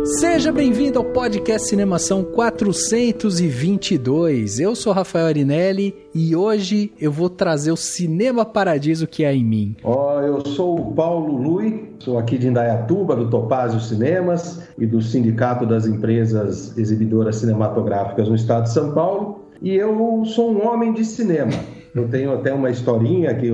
Seja bem-vindo ao podcast Cinemação 422. Eu sou Rafael Arinelli e hoje eu vou trazer o Cinema Paradiso que há em mim. Eu sou o Paulo Lui, sou aqui de Indaiatuba, do Topázio Cinemas e do Sindicato das Empresas Exibidoras Cinematográficas no estado de São Paulo. E eu sou um homem de cinema. Eu tenho até uma historinha que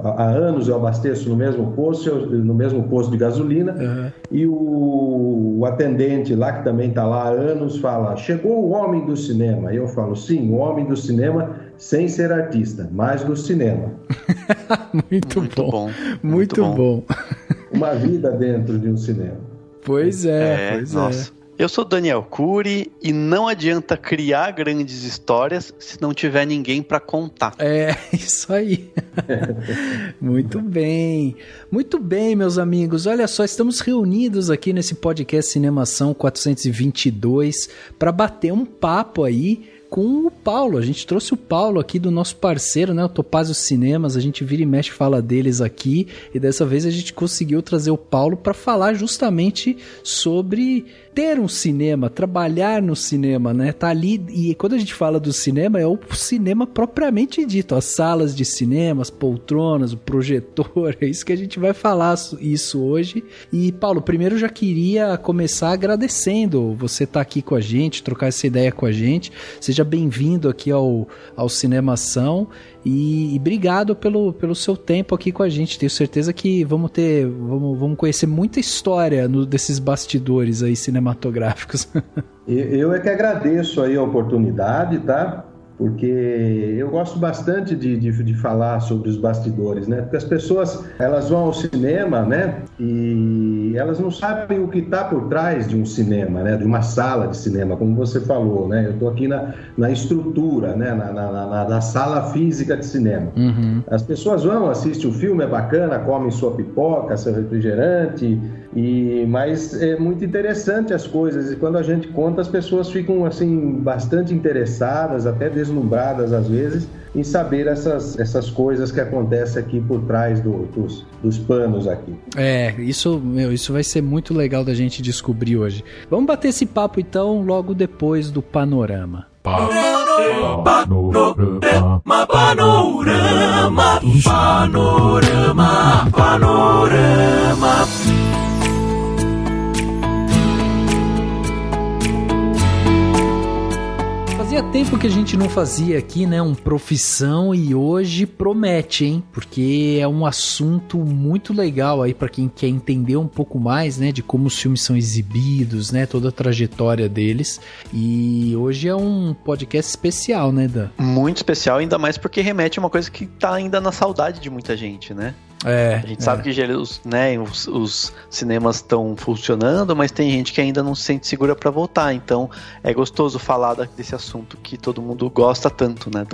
há anos eu abasteço no mesmo posto de gasolina, e o atendente lá, que também está lá há anos, fala: chegou o homem do cinema. E eu falo: sim, o homem do cinema sem ser artista, mas do cinema. Muito bom. Muito bom. Uma vida dentro de um cinema. Pois é. Nossa. Eu sou Daniel Cury e não adianta criar grandes histórias se não tiver ninguém para contar. É, isso aí. Muito bem, meus amigos. Olha só, estamos reunidos aqui nesse podcast Cinemação 422 para bater um papo aí com o Paulo. A gente trouxe o Paulo aqui, do nosso parceiro, né, o Topázio Cinemas. A gente vira e mexe, fala deles aqui, e dessa vez a gente conseguiu trazer o Paulo para falar justamente sobre ter um cinema, trabalhar no cinema, né? Tá ali, e quando a gente fala do cinema, é o cinema propriamente dito, as salas de cinema, as poltronas, o projetor, é isso que a gente vai falar isso hoje. E Paulo, primeiro eu já queria começar agradecendo você estar aqui com a gente, trocar essa ideia com a gente. Seja bem-vindo aqui ao Cinemação. E obrigado pelo seu tempo aqui com a gente. Tenho certeza que vamos conhecer muita história desses bastidores aí cinematográficos. Eu é que agradeço aí a oportunidade, tá? Porque eu gosto bastante de falar sobre os bastidores, né? Porque as pessoas, elas vão ao cinema, né? E elas não sabem o que está por trás de um cinema, né? De uma sala de cinema, como você falou, né? Eu estou aqui na estrutura, né? Na sala física de cinema. Uhum. As pessoas vão, assistem o filme, é bacana, comem sua pipoca, seu refrigerante, mas é muito interessante as coisas. E quando a gente conta, as pessoas ficam, assim, bastante interessadas, até deslumbradas às vezes, em saber essas coisas que acontecem aqui por trás dos panos aqui. Isso vai ser muito legal da gente descobrir hoje. Vamos bater esse papo então logo depois do Panorama. Panorama. Fazia tempo que a gente não fazia aqui, né, profissão, e hoje promete, hein? Porque é um assunto muito legal aí para quem quer entender um pouco mais, né, de como os filmes são exibidos, né, toda a trajetória deles. E hoje é um podcast especial, né, Dan? Muito especial, ainda mais porque remete a uma coisa que tá ainda na saudade de muita gente, né? A gente sabe que os cinemas estão funcionando, mas tem gente que ainda não se sente segura para voltar. Então é gostoso falar desse assunto que todo mundo gosta tanto, né?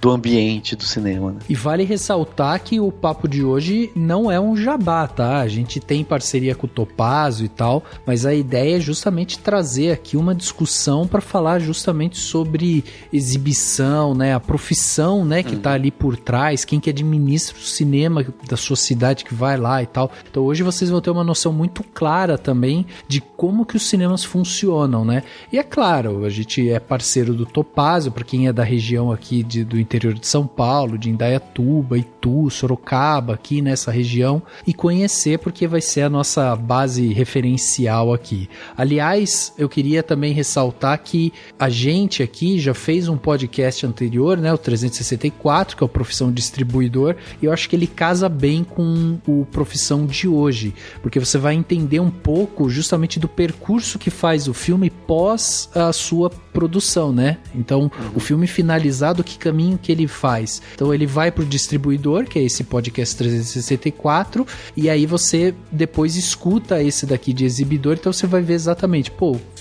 Do ambiente do cinema, né? E vale ressaltar que o papo de hoje não é um jabá, tá? A gente tem parceria com o Topázio e tal, mas a ideia é justamente trazer aqui uma discussão para falar justamente sobre exibição, né? A profissão, né? Que tá ali por trás, quem que administra o cinema da sua cidade que vai lá e tal. Então hoje vocês vão ter uma noção muito clara também de como que os cinemas funcionam, né? E é claro, a gente é parceiro do Topázio, para quem é da região aqui do interior de São Paulo, de Indaiatuba, Itu, Sorocaba, aqui nessa região, e conhecer, porque vai ser a nossa base referencial aqui. Aliás, eu queria também ressaltar que a gente aqui já fez um podcast anterior, né, o 364, que é o Profissão Distribuidor, e eu acho que ele casa bem com o Profissão de hoje, porque você vai entender um pouco justamente do percurso que faz o filme pós a sua produção, né? Então, o filme finalizado, que caminho que ele faz? Então, ele vai pro distribuidor, que é esse podcast 364, e aí você depois escuta esse daqui de exibidor, então você vai ver exatamente,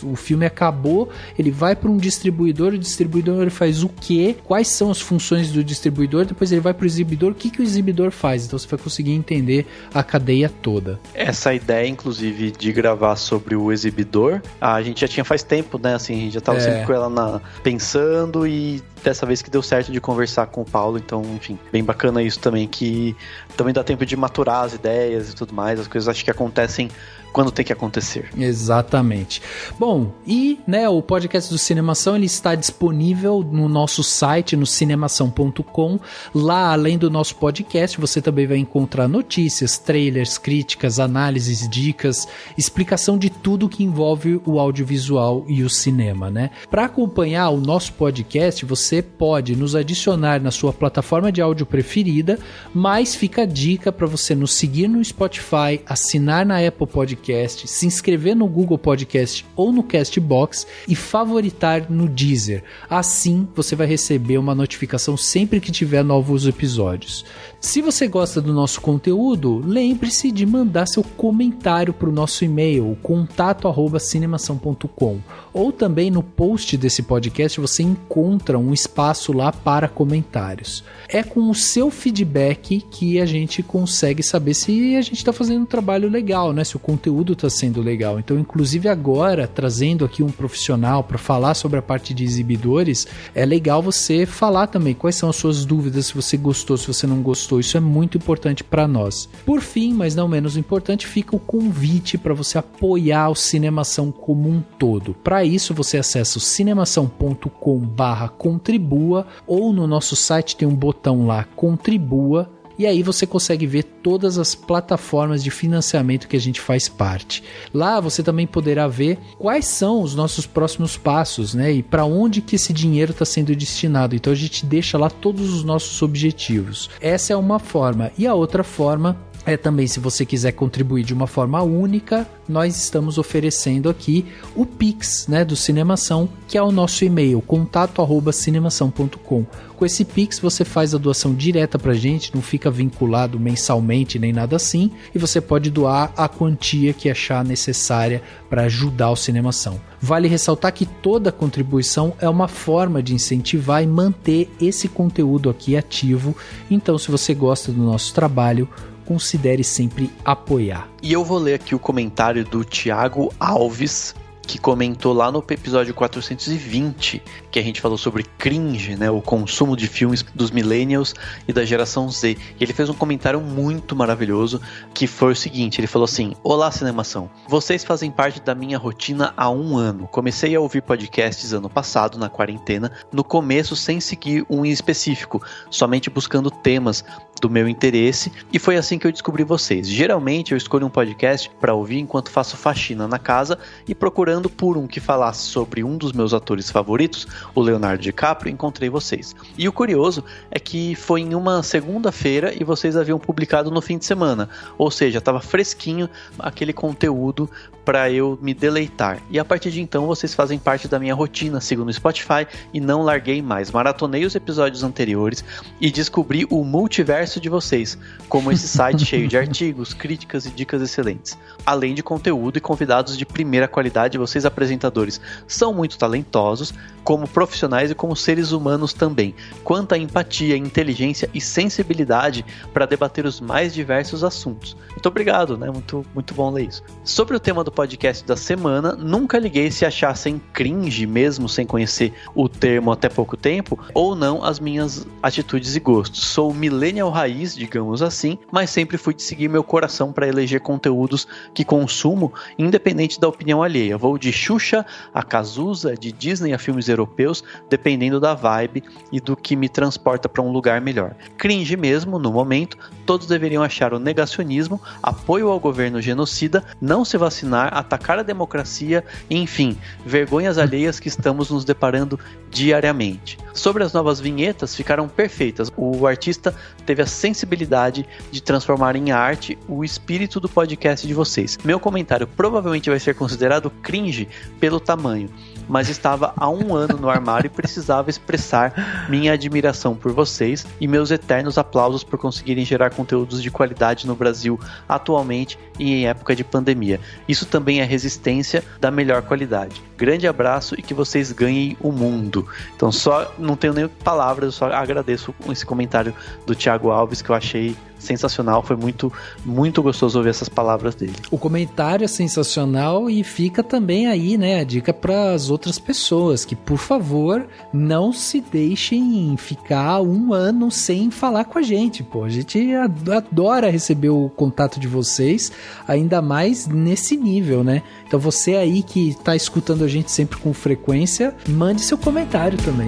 o filme acabou, ele vai para um distribuidor, o distribuidor ele faz o quê? Quais são as funções do distribuidor? Depois ele vai pro exibidor, o que o exibidor faz? Então você vai conseguir entender a cadeia toda. Essa ideia, inclusive, de gravar sobre o exibidor, a gente já tinha faz tempo, né? Assim, a gente já tava sempre com ela pensando, e dessa vez que deu certo de conversar com o Paulo, então, enfim, bem bacana isso também, que também dá tempo de maturar as ideias e tudo mais, as coisas acho que acontecem quando tem que acontecer. Exatamente. Bom, e o podcast do Cinemação, ele está disponível no nosso site, no cinemação.com. Lá, além do nosso podcast, você também vai encontrar notícias, trailers, críticas, análises, dicas, explicação de tudo que envolve o audiovisual e o cinema, né? Para acompanhar o nosso podcast, você pode nos adicionar na sua plataforma de áudio preferida, mas fica a dica para você nos seguir no Spotify, assinar na Apple Podcast, se inscrever no Google Podcast ou no Castbox e favoritar no Deezer. Assim, você vai receber uma notificação sempre que tiver novos episódios. Se você gosta do nosso conteúdo, lembre-se de mandar seu comentário para o nosso e-mail, contato@cinemação.com, ou também no post desse podcast você encontra um espaço lá para comentários. É com o seu feedback que a gente consegue saber se a gente está fazendo um trabalho legal, né? Se o conteúdo está sendo legal. Então, inclusive agora, trazendo aqui um profissional para falar sobre a parte de exibidores, é legal você falar também quais são as suas dúvidas, se você gostou, se você não gostou. Isso é muito importante para nós. Por fim, mas não menos importante, fica o convite para você apoiar o Cinemação como um todo. Para isso, você acessa o cinemação.com/contribua, ou no nosso site tem um botão lá, Contribua, e aí você consegue ver todas as plataformas de financiamento que a gente faz parte. Lá você também poderá ver quais são os nossos próximos passos, né? E para onde que esse dinheiro está sendo destinado. Então a gente deixa lá todos os nossos objetivos. Essa é uma forma. E a outra forma é também, se você quiser contribuir de uma forma única, nós estamos oferecendo aqui o Pix, né, do Cinemação, que é o nosso e-mail, contato@cinemação.com. Com esse Pix você faz a doação direta pra gente, não fica vinculado mensalmente nem nada assim, e você pode doar a quantia que achar necessária para ajudar o Cinemação. Vale ressaltar que toda contribuição é uma forma de incentivar e manter esse conteúdo aqui ativo, então se você gosta do nosso trabalho, considere sempre apoiar. E eu vou ler aqui o comentário do Thiago Alves, que comentou lá no episódio 420, que a gente falou sobre cringe, né, o consumo de filmes dos millennials e da geração Z. E ele fez um comentário muito maravilhoso, que foi o seguinte, ele falou assim: olá, Cinemação, vocês fazem parte da minha rotina há 1 ano. Comecei a ouvir podcasts ano passado, na quarentena, no começo sem seguir um em específico, somente buscando temas do meu interesse, e foi assim que eu descobri vocês. Geralmente eu escolho um podcast para ouvir enquanto faço faxina na casa e procurando por um que falasse sobre um dos meus atores favoritos, o Leonardo DiCaprio, encontrei vocês. E o curioso é que foi em uma segunda-feira e vocês haviam publicado no fim de semana, ou seja, estava fresquinho aquele conteúdo para eu me deleitar. E a partir de então vocês fazem parte da minha rotina, sigo no Spotify e não larguei mais. Maratonei os episódios anteriores e descobri o multiverso de vocês, como esse site cheio de artigos, críticas e dicas excelentes. Além de conteúdo e convidados de primeira qualidade, vocês apresentadores são muito talentosos, como profissionais e como seres humanos também. Quanta empatia, inteligência e sensibilidade para debater os mais diversos assuntos. Muito obrigado, né? Muito bom ler isso. Sobre o tema do podcast da semana, nunca liguei se achassem cringe, mesmo sem conhecer o termo até pouco tempo, ou não as minhas atitudes e gostos. Sou millennial raiz, digamos assim, mas sempre fui de seguir meu coração para eleger conteúdos que consumo, independente da opinião alheia. Vou de Xuxa a Cazuza, de Disney a filmes europeus, dependendo da vibe e do que me transporta para um lugar melhor. Cringe mesmo, no momento, todos deveriam achar o negacionismo, apoio ao governo genocida, não se vacinar, atacar a democracia, enfim, vergonhas alheias que estamos nos deparando diariamente. Sobre as novas vinhetas, ficaram perfeitas. O artista teve a sensibilidade de transformar em arte o espírito do podcast de vocês. Meu comentário provavelmente vai ser considerado cringe cringe pelo tamanho, mas estava há 1 ano no armário e precisava expressar minha admiração por vocês e meus eternos aplausos por conseguirem gerar conteúdos de qualidade no Brasil atualmente e em época de pandemia. Isso também é resistência da melhor qualidade. Grande abraço e que vocês ganhem o mundo. Então só não tenho nem palavras, eu só agradeço esse comentário do Thiago Alves, que eu achei sensacional, foi muito, muito gostoso ouvir essas palavras dele. O comentário é sensacional e fica também aí, né, a dica para as outras pessoas, que por favor, não se deixem ficar 1 ano sem falar com a gente, pô, a gente adora receber o contato de vocês, ainda mais nesse nível, né, então você aí que tá escutando a gente sempre com frequência, mande seu comentário também.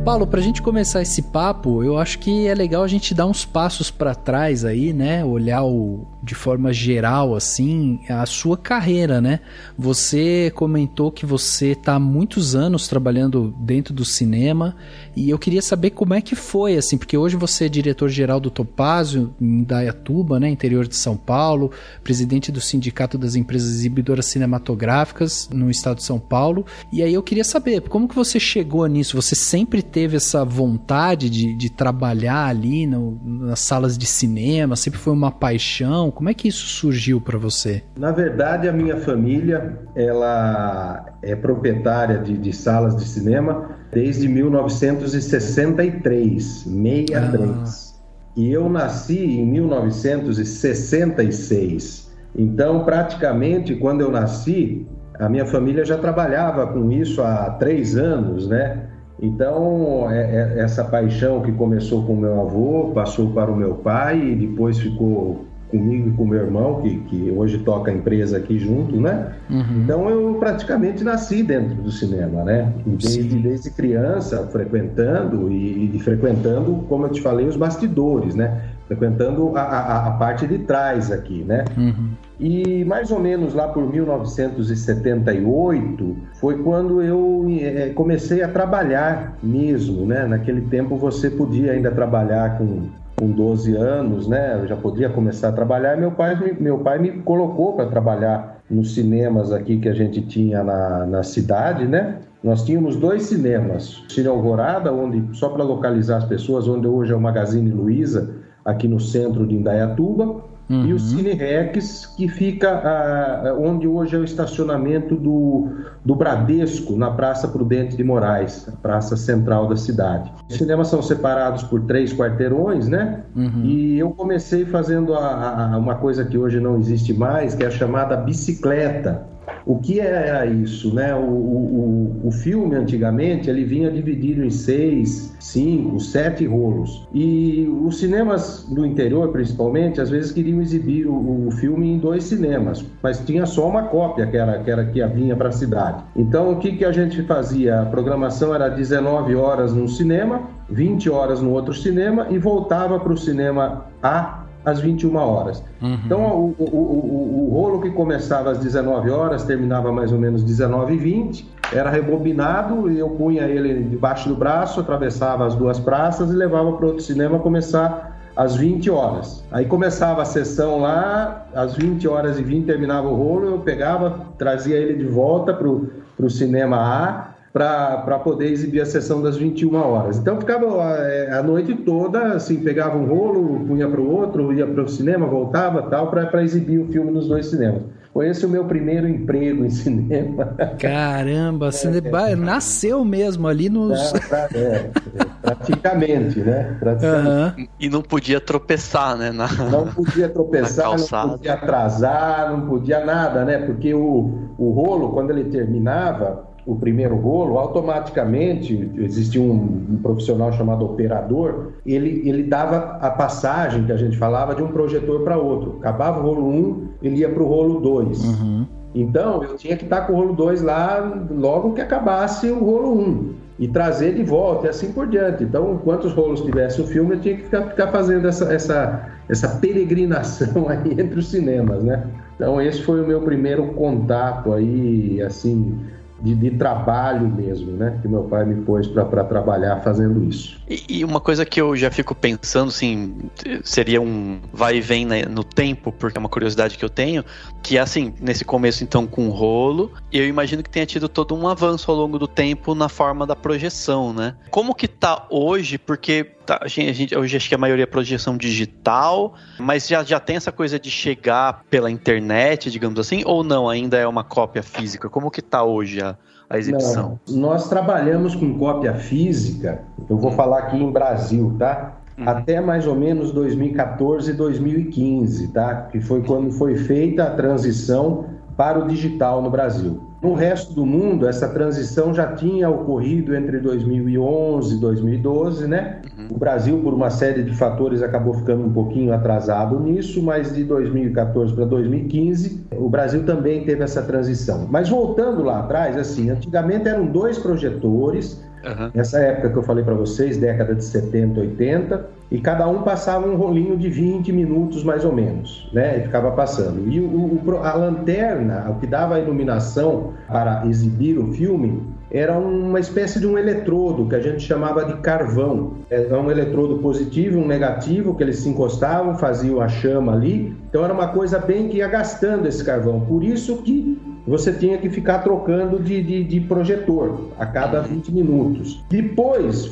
Paulo, pra gente começar esse papo, eu acho que é legal a gente dar uns passos pra trás aí, né? Olhar de forma geral, assim, a sua carreira, né? Você comentou que você tá há muitos anos trabalhando dentro do cinema e eu queria saber como é que foi, assim, porque hoje você é diretor-geral do Topázio, em Indaiatuba, né? Interior de São Paulo, presidente do Sindicato das Empresas Exibidoras Cinematográficas no estado de São Paulo. E aí eu queria saber, como que você chegou nisso? Você sempre teve essa vontade de trabalhar ali nas salas de cinema? Sempre foi uma paixão? Como é que isso surgiu para você? Na verdade, a minha família, ela é proprietária de salas de cinema desde 1963, 63. E eu nasci em 1966. Então, praticamente, quando eu nasci, a minha família já trabalhava com isso há 3 anos, né? Então, essa paixão que começou com o meu avô, passou para o meu pai e depois ficou comigo e com o meu irmão, que hoje toca a empresa aqui junto, né? Uhum. Então, eu praticamente nasci dentro do cinema, né? Desde criança, frequentando e frequentando, como eu te falei, os bastidores, né? Frequentando a parte de trás aqui, né? Uhum. E mais ou menos lá por 1978 foi quando eu comecei a trabalhar mesmo, né? Naquele tempo você podia ainda trabalhar com 12 anos, né? Eu já podia começar a trabalhar. Meu pai me colocou para trabalhar nos cinemas aqui que a gente tinha na cidade, né? Nós tínhamos 2 cinemas. O Cine Alvorada, onde, só para localizar as pessoas, onde hoje é o Magazine Luiza, aqui no centro de Indaiatuba. Uhum. E o Cine Rex, que fica onde hoje é o estacionamento do Bradesco, na Praça Prudente de Moraes, a praça central da cidade. Os cinemas são separados por 3 quarteirões, né? Uhum. E eu comecei fazendo uma coisa que hoje não existe mais, que é a chamada bicicleta. O que era isso, né? O filme, antigamente, ele vinha dividido em 6, 5, 7 rolos. E os cinemas do interior, principalmente, às vezes queriam exibir o filme em 2 cinemas, mas tinha só uma cópia que vinha para a cidade. Então, o que a gente fazia? A programação era 19 horas num cinema, 20 horas no outro cinema e voltava para o cinema A às 21 horas. Uhum. Então, o rolo que começava às 19 horas, terminava mais ou menos 19h20, era rebobinado e eu punha ele debaixo do braço, atravessava as 2 praças e levava para outro cinema começar às 20 horas. Aí começava a sessão lá, às 20h20 terminava o rolo, eu pegava, trazia ele de volta para o cinema A, para poder exibir a sessão das 21 horas. Então ficava a noite toda, assim, pegava um rolo, punha para o outro, ia para o cinema, voltava, tal, para exibir o filme nos 2 cinemas. Foi esse o meu primeiro emprego em cinema. Caramba, você nasceu mesmo ali nos... praticamente, né? Praticamente. Uhum. E não podia tropeçar, né? Não podia tropeçar, não podia atrasar, não podia nada, né? Porque o rolo, quando ele terminava, o primeiro rolo, automaticamente existia um profissional chamado operador, ele dava a passagem, que a gente falava, de um projetor para outro. Acabava o rolo 1, ele ia para o rolo 2. Então, eu tinha que estar com o rolo 2 lá logo que acabasse o rolo 1 e trazer de volta e assim por diante. Então, quantos rolos tivesse o filme, eu tinha que ficar fazendo essa peregrinação aí entre os cinemas, né? Então, esse foi o meu primeiro contato aí, assim, de trabalho mesmo, né? Que meu pai me pôs para trabalhar fazendo isso. E uma coisa que eu já fico pensando, assim, seria um vai e vem no tempo, porque é uma curiosidade que eu tenho, que assim, nesse começo então com o rolo, eu imagino que tenha tido todo um avanço ao longo do tempo na forma da projeção, né? Como que tá hoje? Porque a gente hoje acho que a maioria é projeção digital, mas já tem essa coisa de chegar pela internet, digamos assim, ou não, ainda é uma cópia física? Como que tá hoje a exibição? Não, nós trabalhamos com cópia física, eu vou falar aqui em Brasil, tá? Até mais ou menos 2014, 2015, tá? Que foi quando foi feita a transição para o digital no Brasil. No resto do mundo, essa transição já tinha ocorrido entre 2011 e 2012, né? O Brasil, por uma série de fatores, acabou ficando um pouquinho atrasado nisso, mas de 2014 para 2015, o Brasil também teve essa transição. Mas voltando lá atrás, assim, antigamente eram 2 projetores, nessa época que eu falei para vocês, década de 70, 80, e cada um passava um rolinho de 20 minutos mais ou menos, né? E ficava passando. E a lanterna, o que dava a iluminação para exibir o filme, era uma espécie de um eletrodo que a gente chamava de carvão. É um eletrodo positivo e um negativo que eles se encostavam, faziam a chama ali. Então era uma coisa bem que ia gastando esse carvão. Por isso que você tinha que ficar trocando de projetor a cada 20 minutos. Depois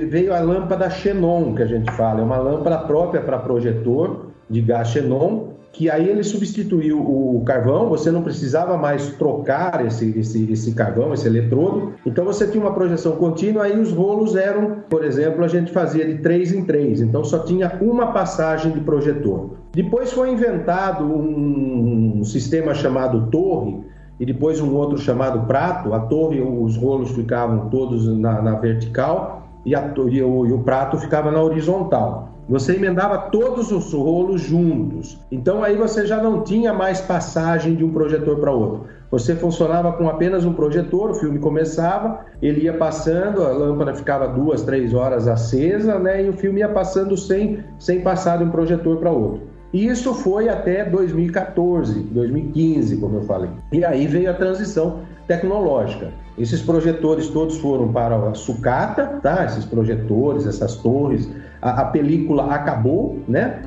veio a lâmpada xenon, que a gente fala. É uma lâmpada própria para projetor de gás xenon, que aí ele substituiu o carvão, você não precisava mais trocar esse carvão, esse eletrodo, então você tinha uma projeção contínua, aí os rolos eram, por exemplo, a gente fazia de 3 em 3, então só tinha uma passagem de projetor. Depois foi inventado um sistema chamado torre, e depois um outro chamado prato. A torre, os rolos ficavam todos na vertical, e o prato ficava na horizontal. Você emendava todos os rolos juntos. Então aí você já não tinha mais passagem de um projetor para outro. Você funcionava com apenas um projetor, o filme começava, ele ia passando, a lâmpada ficava 2, 3 horas acesa, né? E o filme ia passando sem passar de um projetor para outro. E isso foi até 2014, 2015, como eu falei. E aí veio a transição tecnológica. Esses projetores todos foram para a sucata, tá? Esses projetores, essas torres. A película acabou, né?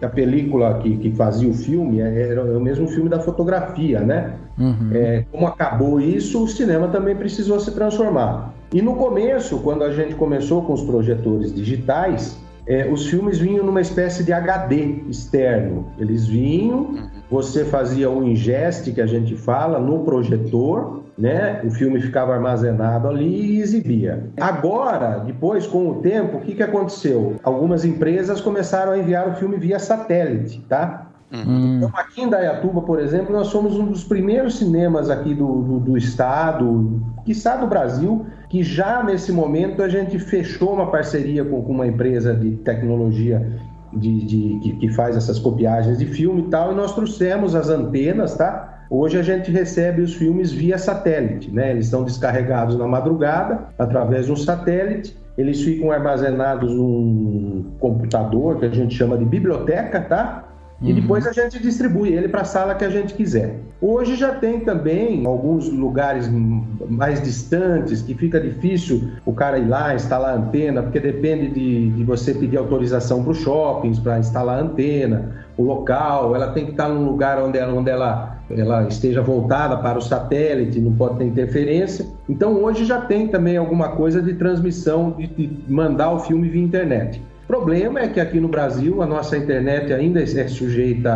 A película que fazia o filme era o mesmo filme da fotografia, né? Como acabou isso, o cinema também precisou se transformar. E no começo, quando a gente começou com os projetores digitais, os filmes vinham numa espécie de HD externo. Eles vinham, você fazia o ingeste, que a gente fala, no projetor, né? O filme ficava armazenado ali e exibia. Agora, depois, com o tempo, o que aconteceu? Algumas empresas começaram a enviar o filme via satélite, tá? Então, aqui em Indaiatuba, por exemplo, nós somos um dos primeiros cinemas aqui do estado, quiçá do Brasil, que já nesse momento a gente fechou uma parceria com uma empresa de tecnologia que faz essas copiagens de filme e tal, e nós trouxemos as antenas, tá? Hoje a gente recebe os filmes via satélite, né? Eles são descarregados na madrugada, através de um satélite, eles ficam armazenados num computador que a gente chama de biblioteca, tá? E depois a gente distribui ele para a sala que a gente quiser. Hoje já tem também alguns lugares mais distantes que fica difícil o cara ir lá instalar a antena, porque depende de você pedir autorização para os shoppings para instalar a antena, o local, ela tem que estar num lugar onde ela esteja voltada para o satélite, não pode ter interferência. Então hoje já tem também alguma coisa de transmissão, de mandar o filme via internet. O problema é que aqui no Brasil a nossa internet ainda é sujeita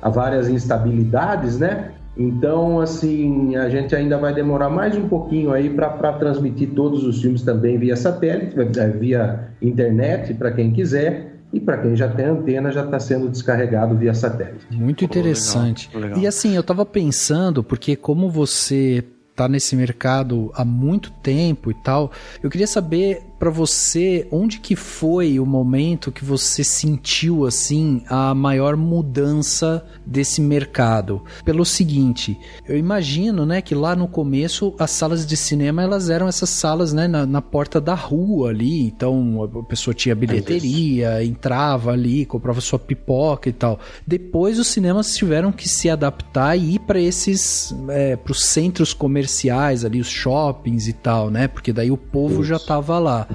a várias instabilidades, né? Então, assim, a gente ainda vai demorar mais um pouquinho aí para transmitir todos os filmes também via satélite, via internet, para quem quiser. E para quem já tem antena, já está sendo descarregado via satélite. Muito interessante. Legal. E assim, eu estava pensando, porque como você tá nesse mercado há muito tempo e tal, eu queria saber para você onde que foi o momento que você sentiu assim a maior mudança desse mercado. Pelo seguinte, eu imagino, né, que lá no começo as salas de cinema elas eram essas salas, né, na porta da rua ali, então a pessoa tinha bilheteria, entrava ali, comprava sua pipoca e tal. Depois os cinemas tiveram que se adaptar e ir para esses para os centros comerciais ali, os shoppings e tal, né, porque daí o povo já tava lá.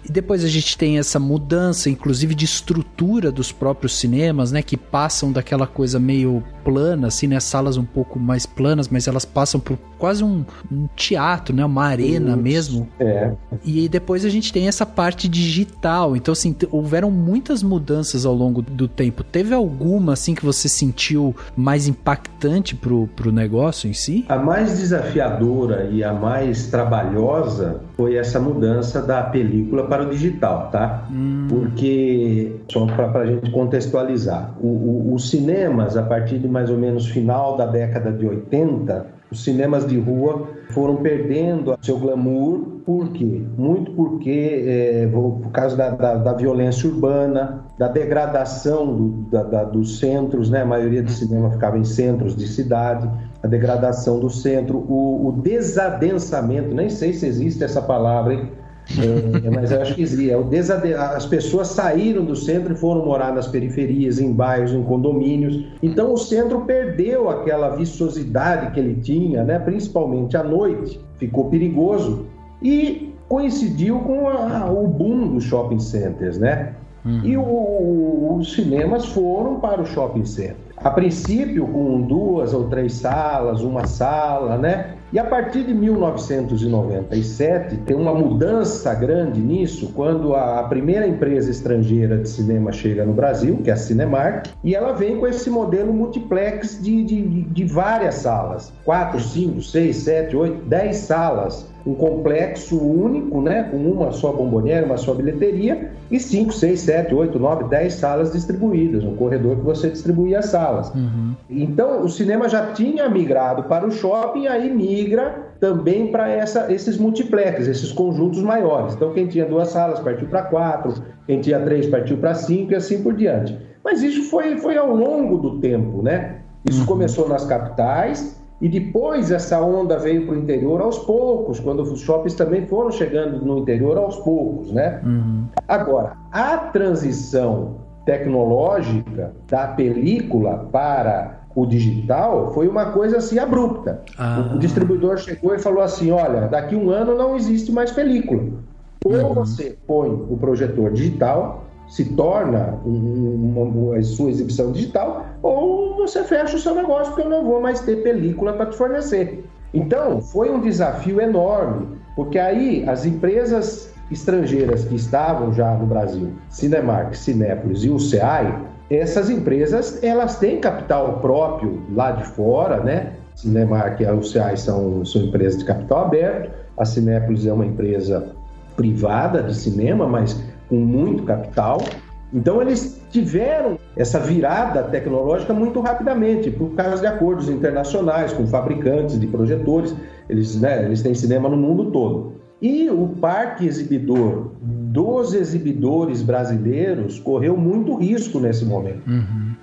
E depois a gente tem essa mudança, inclusive de estrutura dos próprios cinemas, né, que passam daquela coisa meio plana, assim, né, salas um pouco mais planas, mas elas passam por quase um teatro, né, uma arena mesmo. E depois a gente tem essa parte digital. Então, assim, houveram muitas mudanças ao longo do tempo. Teve alguma, assim, que você sentiu mais impactante pro negócio em si? A mais desafiadora e a mais trabalhosa foi essa mudança da película para o digital, tá? Porque, só para a gente contextualizar, os cinemas, a partir de mais ou menos final da década de 80, os cinemas de rua foram perdendo seu glamour. Por quê? Muito porque, por causa da violência urbana, da degradação dos centros, né? A maioria do cinema ficava em centros de cidade, a degradação do centro, o desadensamento, nem sei se existe essa palavra, hein? Mas eu acho que existe. As pessoas saíram do centro e foram morar nas periferias, em bairros, em condomínios. Então o centro perdeu aquela viçosidade que ele tinha, né? Principalmente à noite, ficou perigoso e coincidiu com o boom dos shopping centers, né? E os cinemas foram para o shopping center. A princípio com 2 ou 3 salas, uma sala, né? E a partir de 1997 tem uma mudança grande nisso, quando a primeira empresa estrangeira de cinema chega no Brasil, que é a Cinemark, e ela vem com esse modelo multiplex de várias salas, 4, 5, 6, 7, 8, 10 salas, um complexo único, né, com uma só bomboniere, uma só bilheteria, e 5, 6, 7, 8, 9, 10 salas distribuídas, um corredor que você distribuía as salas. Então, o cinema já tinha migrado para o shopping, aí migra também para esses multiplex, esses conjuntos maiores. Então, quem tinha 2 salas partiu para 4, quem tinha 3 partiu para 5 e assim por diante. Mas isso foi ao longo do tempo, né? Isso começou nas capitais e depois essa onda veio para o interior aos poucos, quando os shoppings também foram chegando no interior aos poucos, né? Agora, a transição tecnológica da película para o digital foi uma coisa assim abrupta. O distribuidor chegou e falou assim: olha, daqui 1 ano não existe mais película. Ou você põe o projetor digital, se torna a sua exibição digital, ou você fecha o seu negócio, porque eu não vou mais ter película para te fornecer. Então, foi um desafio enorme, porque aí as empresas estrangeiras que estavam já no Brasil, Cinemark, Cinépolis e o CEAI, essas empresas, elas têm capital próprio lá de fora, né? Cinemark e o CEAI são empresas de capital aberto, a Cinépolis é uma empresa privada de cinema, mas com muito capital. Então eles tiveram essa virada tecnológica muito rapidamente, por causa de acordos internacionais com fabricantes de projetores. Eles têm cinema no mundo todo. E o parque exibidor dos exibidores brasileiros correu muito risco nesse momento.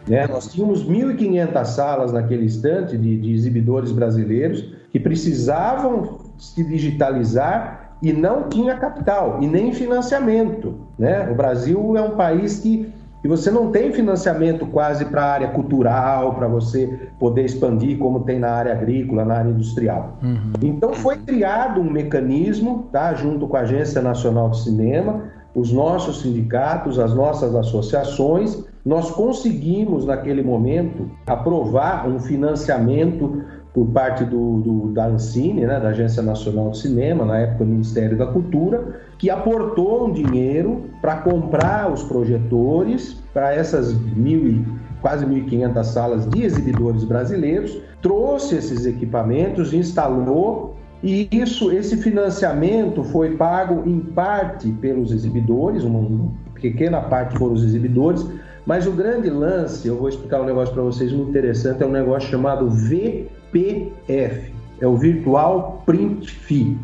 Né? Nós tínhamos 1.500 salas naquele instante de exibidores brasileiros que precisavam se digitalizar e não tinha capital e nem financiamento, né? O Brasil é um país que você não tem financiamento quase para a área cultural, para você poder expandir como tem na área agrícola, na área industrial. Então foi criado um mecanismo, tá, junto com a Agência Nacional de Cinema, os nossos sindicatos, as nossas associações, nós conseguimos naquele momento aprovar um financiamento por parte da Ancine, né, da Agência Nacional de Cinema, na época o Ministério da Cultura, que aportou um dinheiro para comprar os projetores para essas quase 1.500 salas de exibidores brasileiros, trouxe esses equipamentos, instalou, e esse financiamento foi pago em parte pelos exibidores, uma pequena parte foram os exibidores, mas o grande lance, eu vou explicar um negócio para vocês muito interessante, é um negócio chamado VPF, é o Virtual Print Fee.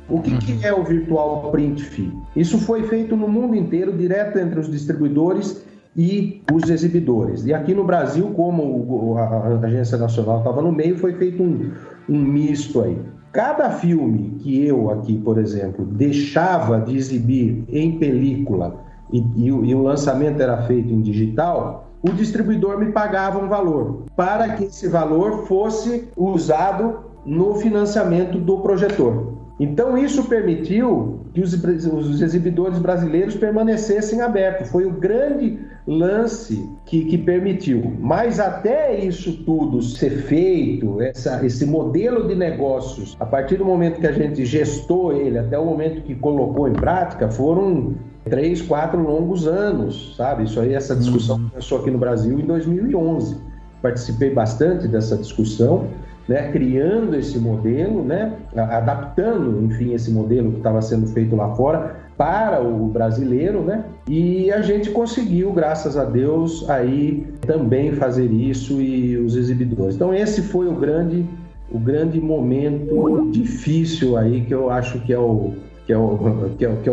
O que é o Virtual Print Fee? Isso foi feito no mundo inteiro, direto entre os distribuidores e os exibidores. E aqui no Brasil, como a Agência Nacional estava no meio, foi feito um misto aí. Cada filme que eu aqui, por exemplo, deixava de exibir em película e o lançamento era feito em digital, o distribuidor me pagava um valor para que esse valor fosse usado no financiamento do projetor. Então isso permitiu que os exibidores brasileiros permanecessem abertos. Foi o grande lance que permitiu. Mas até isso tudo ser feito, esse modelo de negócios, a partir do momento que a gente gestou ele, até o momento que colocou em prática, foram 3, 4 longos anos, sabe? Isso aí, essa discussão começou aqui no Brasil em 2011. Participei bastante dessa discussão, né, criando esse modelo, né, adaptando, enfim, esse modelo que estava sendo feito lá fora para o brasileiro, né, e a gente conseguiu, graças a Deus, aí também fazer isso e os exibidores. Então esse foi o grande momento difícil aí, que eu acho que é o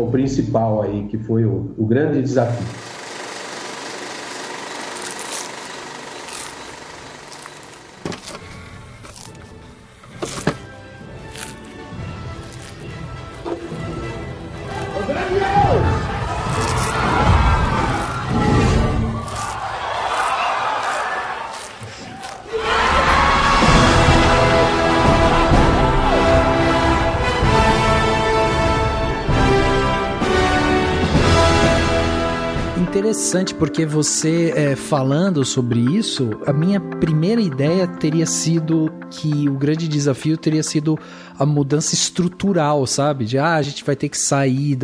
principal aí, que foi o grande desafio. Interessante, porque você falando sobre isso, a minha primeira ideia teria sido que o grande desafio teria sido a mudança estrutural, sabe? De a gente vai ter que sair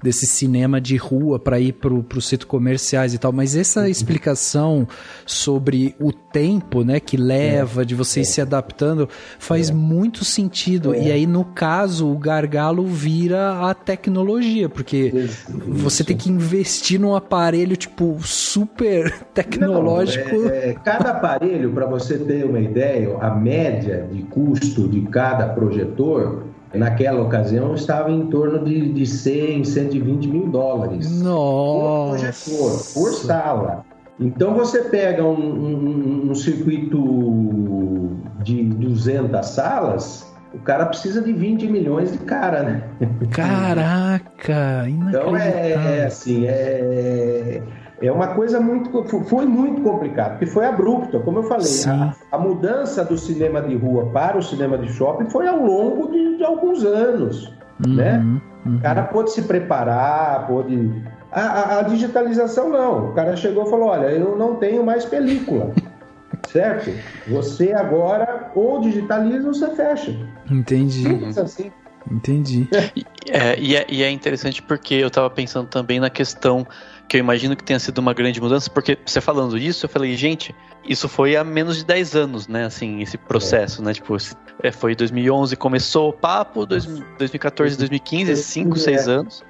desse cinema de rua para ir para os centros comerciais e tal, mas essa explicação sobre o tempo, né, que leva de você ir se adaptando faz muito sentido. E aí, no caso, o gargalo vira a tecnologia, porque você tem que investir num aparelho tipo super tecnológico. Cada aparelho, para você ter uma ideia, a média de custo de cada projetor naquela ocasião estava em torno de 100, 120 mil dólares. Nossa! Por projetor, por sala. Então você pega um circuito de 200 salas, o cara precisa de 20 milhões de cara, né? Caraca! Então é uma coisa foi muito complicado, porque foi abrupta, como eu falei. A mudança do cinema de rua para o cinema de shopping foi ao longo de alguns anos, né? O cara pôde se preparar, A digitalização não. O cara chegou e falou, olha, eu não tenho mais película, certo? Você agora ou digitaliza ou você fecha. Entendi. Simples assim. Entendi. E é interessante porque eu estava pensando também na questão que eu imagino que tenha sido uma grande mudança, porque você falando isso, eu falei, gente, isso foi há menos de 10 anos, né, assim, esse processo, né, tipo, foi 2011 começou o papo, 2014, 2015, 5, 6 anos,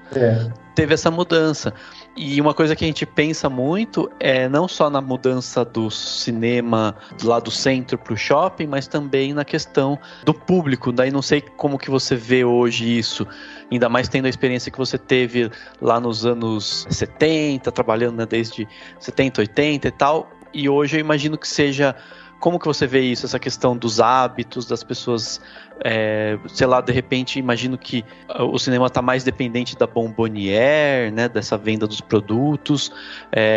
teve essa mudança. E uma coisa que a gente pensa muito é não só na mudança do cinema lá do centro para o shopping, mas também na questão do público. Daí não sei como que você vê hoje isso, ainda mais tendo a experiência que você teve lá nos anos 70, trabalhando, né, desde 70, 80 e tal, e hoje eu imagino que seja... Como que você vê isso, essa questão dos hábitos das pessoas, sei lá, de repente imagino que o cinema está mais dependente da bombonière, né, dessa venda dos produtos,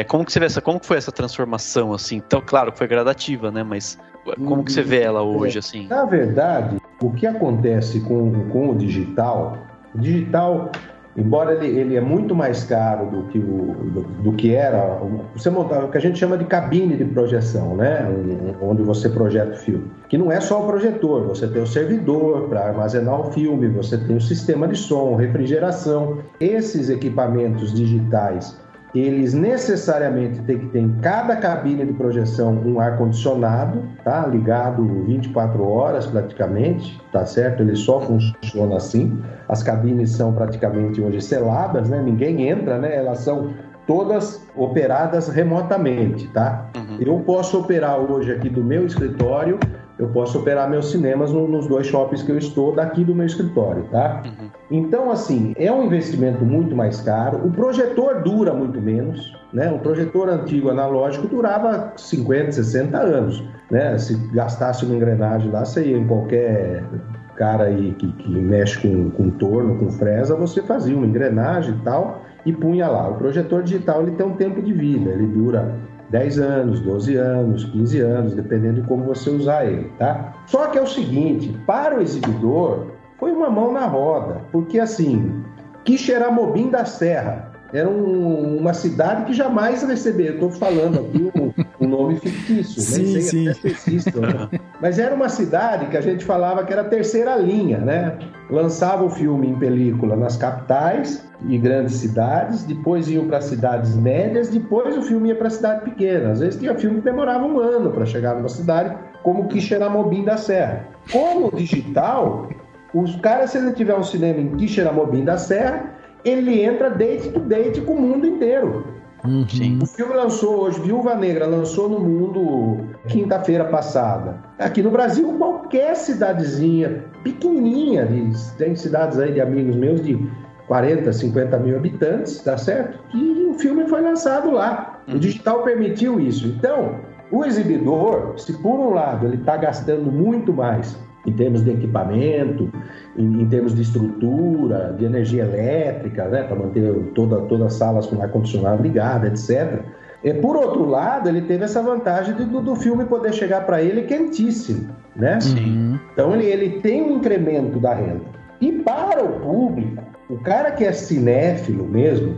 como que você vê como que foi essa transformação, assim? Então, claro, foi gradativa, né, mas como que você vê ela hoje, assim? Na verdade, o que acontece com o digital, embora ele é muito mais caro do que era, você montar o que a gente chama de cabine de projeção, né? Onde você projeta o filme. Que não é só o projetor, você tem o servidor para armazenar o filme, você tem o sistema de som, refrigeração. Esses equipamentos digitais, eles necessariamente têm que ter em cada cabine de projeção um ar-condicionado, tá? Ligado 24 horas praticamente, tá certo? Ele só funciona assim. As cabines são praticamente hoje seladas, né? Ninguém entra, né? Elas são todas operadas remotamente, tá? Eu posso operar hoje aqui do meu escritório eu posso operar meus cinemas nos 2 shoppings que eu estou daqui do meu escritório, tá? Uhum. Então, assim, é um investimento muito mais caro, o projetor dura muito menos, né? Um projetor antigo analógico durava 50, 60 anos, né? Se gastasse uma engrenagem lá, você ia em qualquer cara aí que mexe com torno, com fresa, você fazia uma engrenagem e tal e punha lá. O projetor digital, ele tem um tempo de vida, ele dura 10 anos, 12 anos, 15 anos, dependendo de como você usar ele, tá? Só que é o seguinte, para o exibidor, foi uma mão na roda, porque assim, Quixeramobim da Serra era uma cidade que jamais recebeu, estou falando aqui um nome fictício, sim, sim. Até existe, né? Mas era uma cidade que a gente falava que era a terceira linha, né? Lançava o filme em película nas capitais e grandes cidades, depois iam para cidades médias, depois o filme ia para cidade pequena. Às vezes tinha filme que demorava 1 ano para chegar numa cidade, como Quixeramobim da Serra. Como digital, os caras, se ele tiver um cinema em Quixeramobim da Serra, ele entra date to date com o mundo inteiro. Uhum. O filme lançou hoje, Viúva Negra lançou no mundo quinta-feira passada. Aqui no Brasil, qualquer cidadezinha pequenininha, tem cidades aí de amigos meus de 40, 50 mil habitantes, tá certo? E o filme foi lançado lá. O digital permitiu isso. Então, o exibidor, se por um lado ele está gastando muito mais em termos de equipamento, em termos de estrutura, de energia elétrica, né, para manter todas as salas com ar-condicionado ligado, etc. Por outro lado, ele teve essa vantagem do filme poder chegar para ele quentíssimo, né? Sim. Então ele tem um incremento da renda. E para o público, o cara que é cinéfilo mesmo,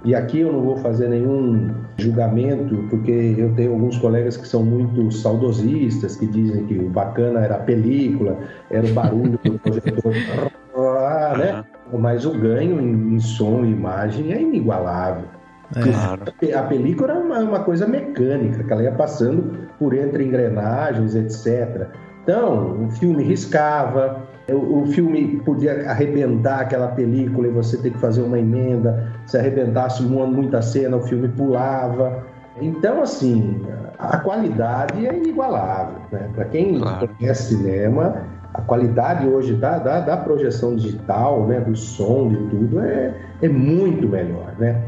e aqui eu não vou fazer nenhum julgamento, porque eu tenho alguns colegas que são muito saudosistas, que dizem que o bacana era a película, era o barulho do projetor, né? Mas o ganho em som e imagem é inigualável. Claro. A película é uma coisa mecânica, que ela ia passando por entre engrenagens, etc. Então, o filme riscava, o filme podia arrebentar aquela película e você ter que fazer uma emenda. Se arrebentasse muita cena, o filme pulava. Então, assim, a qualidade é inigualável, né? Para quem conhece cinema, a qualidade hoje da projeção digital, né, do som, de tudo, é muito melhor, né?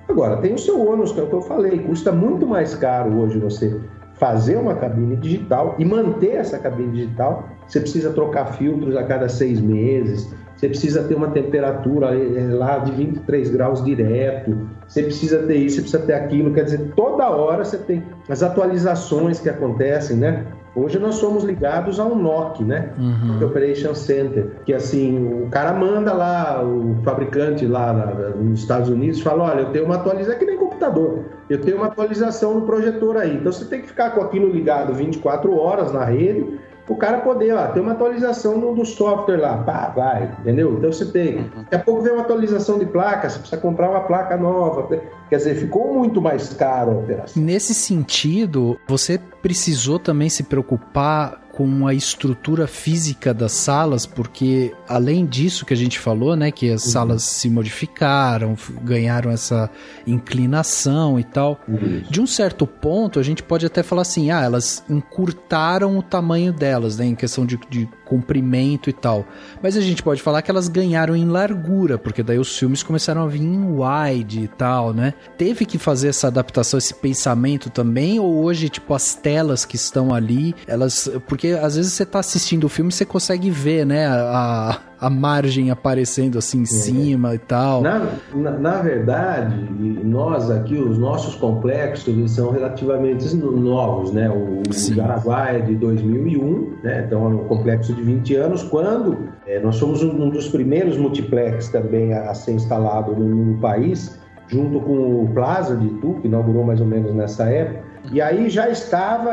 Agora, tem o seu ônus, que é o que eu falei, custa muito mais caro hoje você fazer uma cabine digital e manter essa cabine digital. Você precisa trocar filtros a cada 6 meses, você precisa ter uma temperatura lá de 23 graus direto, você precisa ter isso, você precisa ter aquilo, quer dizer, toda hora você tem as atualizações que acontecem, né? Hoje nós somos ligados a um NOC, né? NOC Operation Center, que assim, o cara manda lá, o fabricante lá nos Estados Unidos fala, olha, eu tenho uma atualização, é que nem computador, eu tenho uma atualização no projetor aí, então você tem que ficar com aquilo ligado 24 horas na rede, o cara poder, ó, ter uma atualização do software lá, pá, vai, entendeu? Então você tem, daqui a pouco vem uma atualização de placa, você precisa comprar uma placa nova, quer dizer, ficou muito mais caro a operação. Nesse sentido, você precisou também se preocupar com a estrutura física das salas, porque além disso que a gente falou, né, que as salas se modificaram, ganharam essa inclinação e tal, de um certo ponto a gente pode até falar assim, elas encurtaram o tamanho delas, né, em questão de comprimento e tal, mas a gente pode falar que elas ganharam em largura, porque daí os filmes começaram a vir em wide e tal, né? Teve que fazer essa adaptação, esse pensamento também, ou hoje, tipo, as telas que estão ali, elas... Porque às vezes você tá assistindo o filme e você consegue ver, né, a margem aparecendo assim em cima e tal. Na verdade, nós aqui, os nossos complexos, eles são relativamente novos, né? O Jaraguá é de 2001, né? Então é um complexo de 20 anos, quando nós somos um dos primeiros multiplex também a ser instalado no país, junto com o Plaza de Itu, que inaugurou mais ou menos nessa época. E aí já estava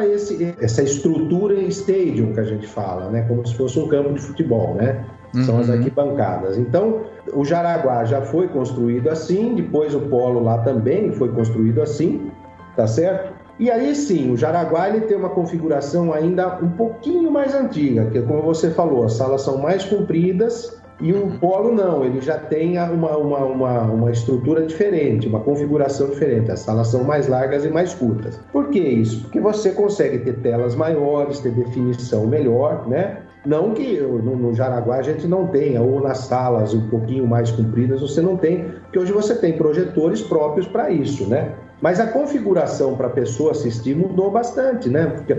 essa estrutura em stadium que a gente fala, né? Como se fosse um campo de futebol, né? São as arquibancadas. Então, o Jaraguá já foi construído assim, depois o Polo lá também foi construído assim, tá certo? E aí sim, o Jaraguá ele tem uma configuração ainda um pouquinho mais antiga, que como você falou, as salas são mais compridas, E o Polo não, ele já tem uma estrutura diferente, uma configuração diferente. As salas são mais largas e mais curtas. Por que isso? Porque você consegue ter telas maiores, ter definição melhor, né? Não que no Jaraguá a gente não tenha, ou nas salas um pouquinho mais compridas você não tem, porque hoje você tem projetores próprios para isso, né? Mas a configuração para a pessoa assistir mudou bastante, né? Porque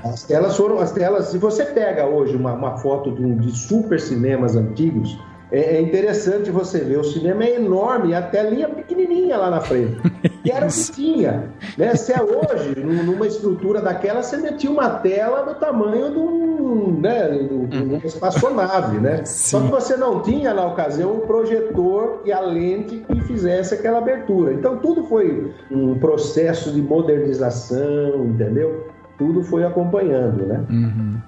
as telas, se você pega hoje uma foto de super cinemas antigos, é interessante você ver, o cinema é enorme e a telinha pequenininha lá na frente, que era o que tinha, né? Se é hoje, numa estrutura daquela, você metia uma tela do tamanho de uma espaçonave, né? Sim. Só que você não tinha, na ocasião, o projetor e a lente que fizesse aquela abertura. Então, tudo foi um processo de modernização, entendeu? Tudo foi acompanhando, né?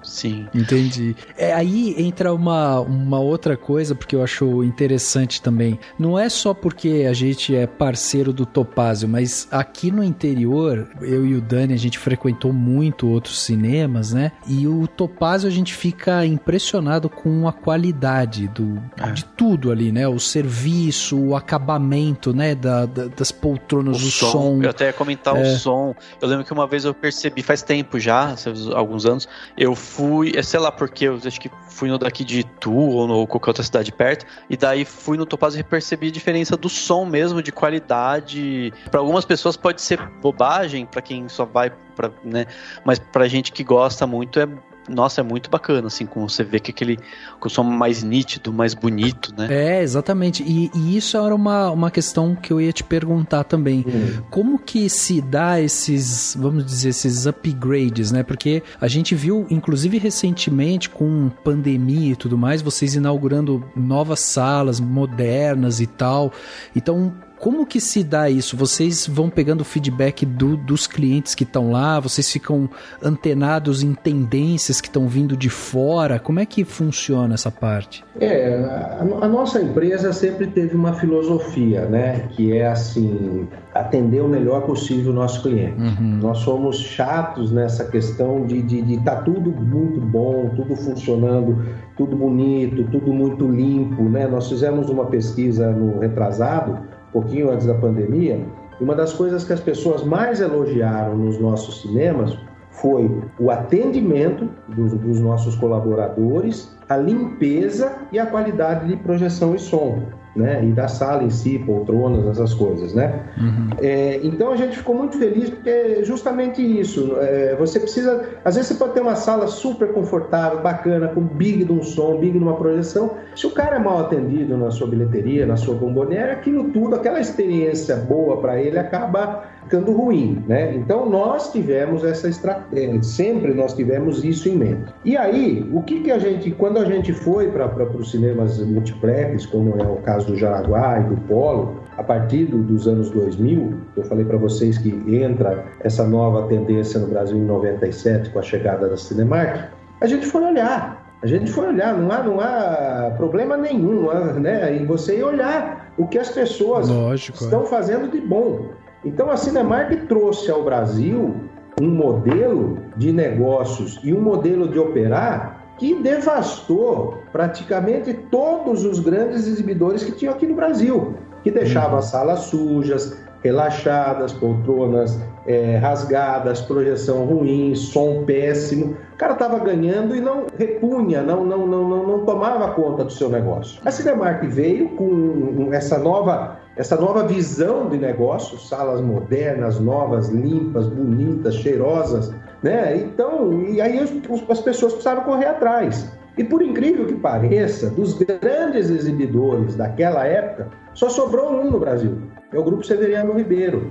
Sim. Entendi. Aí entra uma outra coisa, porque eu acho interessante também. Não é só porque a gente é parceiro do Topázio, mas aqui no interior, eu e o Dani, a gente frequentou muito outros cinemas, né? E o Topázio a gente fica impressionado com a qualidade de tudo ali, né? O serviço, o acabamento, né? Das poltronas, o som. Eu até ia comentar o som. Eu lembro que uma vez eu percebi, faz tempo já, alguns anos, eu fui, sei lá porque, eu acho que fui no daqui de Itu ou no qualquer outra cidade perto, e daí fui no Topázio e percebi a diferença do som mesmo, de qualidade. Para algumas pessoas pode ser bobagem, para quem só vai, né? Mas pra gente que gosta muito é muito bacana, assim, como você vê que com o som mais nítido, mais bonito, né? Exatamente. E isso era uma questão que eu ia te perguntar também. Como que se dá esses, vamos dizer, esses upgrades, né? Porque a gente viu, inclusive recentemente, com pandemia e tudo mais, vocês inaugurando novas salas modernas e tal. Então, como que se dá isso? Vocês vão pegando o feedback dos clientes que estão lá? Vocês ficam antenados em tendências que estão vindo de fora? Como é que funciona essa parte? A nossa empresa sempre teve uma filosofia, né? Que é assim, atender o melhor possível o nosso cliente. Nós somos chatos nessa questão de tá tudo muito bom, tudo funcionando, tudo bonito, tudo muito limpo, né? Nós fizemos uma pesquisa no retrasado, pouquinho antes da pandemia, e uma das coisas que as pessoas mais elogiaram nos nossos cinemas foi o atendimento dos nossos colaboradores, a limpeza e a qualidade de projeção e som, né? E da sala em si, poltronas, essas coisas, né? Então a gente ficou muito feliz porque é justamente isso. Você precisa, às vezes você pode ter uma sala super confortável, bacana, com big de um som, big de uma projeção. Se o cara é mal atendido na sua bilheteria, na sua bomboniere, aquilo tudo, aquela experiência boa para ele acaba ficando ruim, né? Então nós tivemos essa estratégia, sempre nós tivemos isso em mente. E aí, quando a gente foi para os cinemas multiplex, como é o caso do Jaraguá e do Polo, a partir dos anos 2000, eu falei para vocês que entra essa nova tendência no Brasil em 97 com a chegada da Cinemark, a gente foi olhar, não há problema nenhum, né? Em você ir olhar o que as pessoas estão fazendo de bom. Então a Cinemark trouxe ao Brasil um modelo de negócios e um modelo de operar que devastou praticamente todos os grandes exibidores que tinham aqui no Brasil, que deixavam as salas sujas, relaxadas, poltronas rasgadas, projeção ruim, som péssimo. O cara estava ganhando e não repunha, não tomava conta do seu negócio. A Cinemark veio com essa nova visão de negócio, salas modernas, novas, limpas, bonitas, cheirosas, né? Então, e aí as pessoas precisavam correr atrás. E por incrível que pareça, dos grandes exibidores daquela época, só sobrou um no Brasil. É o Grupo Severiano Ribeiro.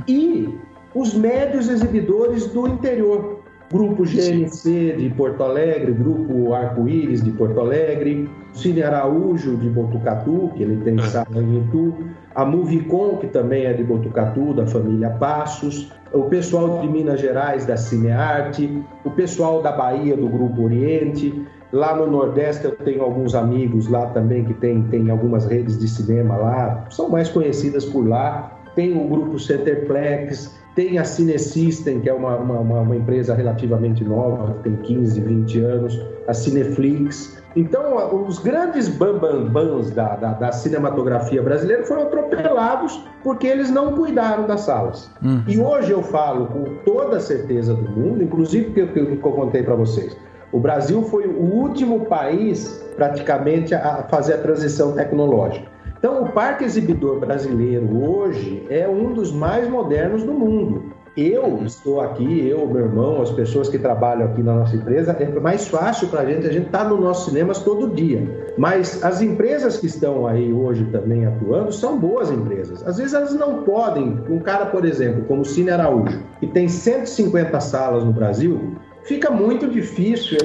E os médios exibidores do interior. Grupo GNC de Porto Alegre, Grupo Arco-Íris de Porto Alegre, Cine Araújo de Botucatu, que ele tem sala em Itu, a Movicon, que também é de Botucatu, da família Passos, o pessoal de Minas Gerais, da Cinearte, o pessoal da Bahia, do Grupo Oriente. Lá no Nordeste eu tenho alguns amigos lá também que tem algumas redes de cinema lá, são mais conhecidas por lá. Tem o Grupo Centerplex, tem a Cinesystem, que é uma empresa relativamente nova, que tem 15, 20 anos, a Cineflix. Então, os grandes bambambãs da cinematografia brasileira foram atropelados porque eles não cuidaram das salas. E hoje eu falo com toda a certeza do mundo, inclusive porque eu contei para vocês, o Brasil foi o último país praticamente a fazer a transição tecnológica. Então, o parque exibidor brasileiro hoje é um dos mais modernos do mundo. Eu estou aqui, meu irmão, as pessoas que trabalham aqui na nossa empresa, é mais fácil para a gente está nos nossos cinemas todo dia. Mas as empresas que estão aí hoje também atuando são boas empresas. Às vezes elas não podem, um cara, por exemplo, como o Cine Araújo, que tem 150 salas no Brasil, fica muito difícil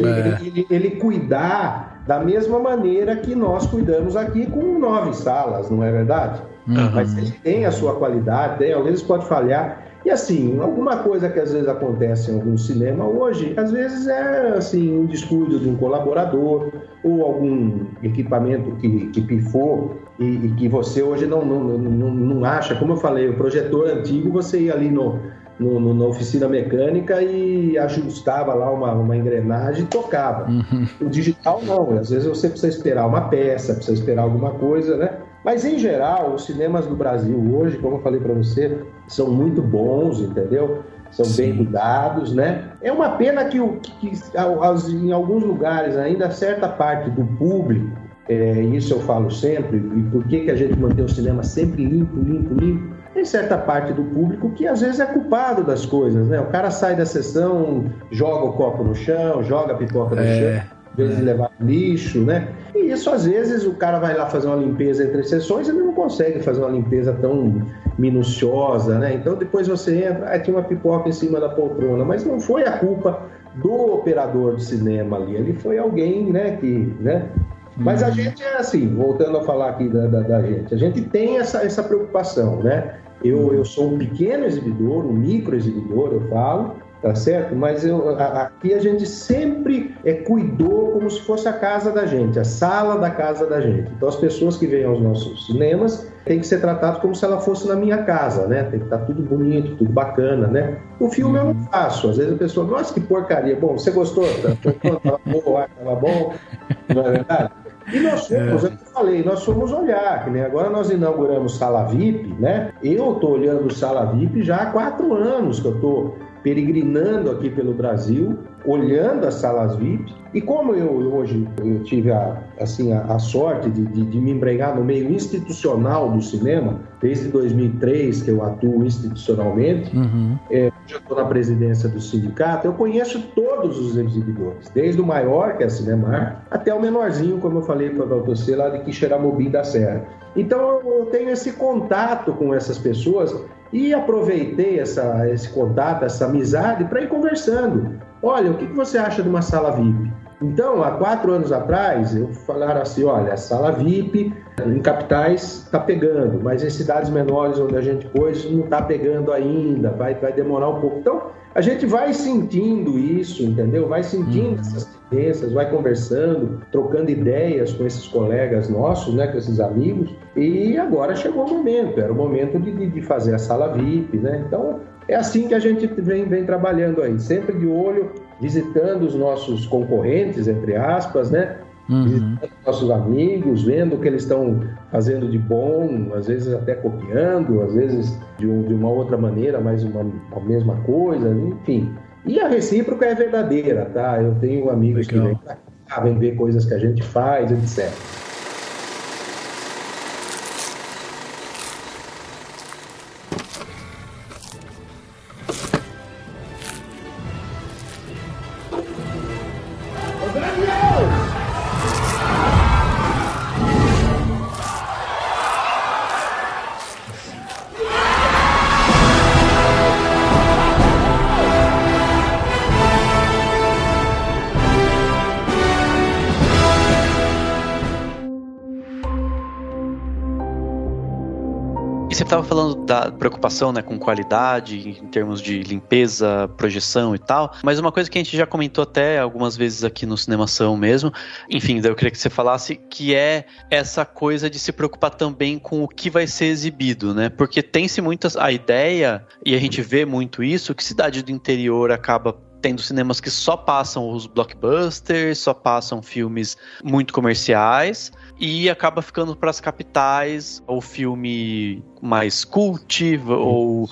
ele cuidar da mesma maneira que nós cuidamos aqui com 9 salas, não é verdade? Mas ele tem a sua qualidade, às vezes pode falhar. E assim, alguma coisa que às vezes acontece em algum cinema hoje, às vezes é assim, um descuido de um colaborador ou algum equipamento que pifou e que você hoje não acha. Como eu falei, o projetor antigo, você ia ali na oficina mecânica e ajustava lá uma engrenagem e tocava. O digital não, às vezes você precisa esperar uma peça, precisa esperar alguma coisa, né? Mas, em geral, os cinemas do Brasil hoje, como eu falei para você, são muito bons, entendeu? São bem cuidados, né? É uma pena que em alguns lugares ainda certa parte do público, isso eu falo sempre, e por que a gente mantém o cinema sempre limpo, tem certa parte do público que às vezes é culpado das coisas, né? O cara sai da sessão, joga o copo no chão, joga a pipoca no chão, às vezes levar lixo, né? E isso, às vezes, o cara vai lá fazer uma limpeza entre sessões e ele não consegue fazer uma limpeza tão minuciosa, né? Então, depois você entra, tinha uma pipoca em cima da poltrona, mas não foi a culpa do operador de cinema ali, ele foi alguém, né, Mas a gente é assim, voltando a falar aqui da gente, a gente tem essa preocupação, né? Eu sou um pequeno exibidor, um micro exibidor, eu falo, tá certo? Mas aqui a gente sempre cuidou como se fosse a casa da gente, a sala da casa da gente. Então as pessoas que vêm aos nossos cinemas têm que ser tratadas como se ela fosse na minha casa, né? Tem que estar tudo bonito, tudo bacana, né? O filme eu não faço. Às vezes a pessoa, nossa, que porcaria. Bom, você gostou? Tava bom, não é verdade? E nós fomos, eu falei, nós fomos olhar, né? Agora nós inauguramos Sala VIP, né? Eu estou olhando Sala VIP já há 4 anos que eu estou peregrinando aqui pelo Brasil, olhando as salas VIP, e como eu tive a sorte de me embrenhar no meio institucional do cinema, desde 2003 que eu atuo institucionalmente, já estou na presidência do sindicato, eu conheço todos os exibidores, desde o maior, que é a Cinemark, até o menorzinho, como eu falei para você, lá de Quixeramobim da Serra. Então eu tenho esse contato com essas pessoas e aproveitei esse contato, essa amizade para ir conversando. Olha, o que você acha de uma sala VIP? Então, há 4 anos atrás, eu falaram assim, olha, a sala VIP em capitais está pegando, mas em cidades menores onde a gente pôs não está pegando ainda, vai demorar um pouco. Então, a gente vai sentindo isso, entendeu? Vai sentindo essas tendências, vai conversando, trocando ideias com esses colegas nossos, né, com esses amigos, e agora chegou o momento, era o momento de fazer a sala VIP, né? Então, é assim que a gente vem trabalhando aí, sempre de olho, visitando os nossos concorrentes, entre aspas, né? Visitando os nossos amigos, vendo o que eles estão fazendo de bom, às vezes até copiando, às vezes de uma outra maneira, mas a mesma coisa, enfim. E a recíproca é verdadeira, tá? Eu tenho amigos que vêm pra cá, vêm ver coisas que a gente faz, etc. Você estava falando da preocupação, né, com qualidade, em termos de limpeza, projeção e tal, mas uma coisa que a gente já comentou até algumas vezes aqui no Cinemação mesmo, enfim, eu queria que você falasse, que é essa coisa de se preocupar também com o que vai ser exibido, né, porque tem-se a ideia, e a gente vê muito isso, que cidade do interior acaba tendo cinemas que só passam os blockbusters, só passam filmes muito comerciais, e acaba ficando para as capitais o filme mais cult ou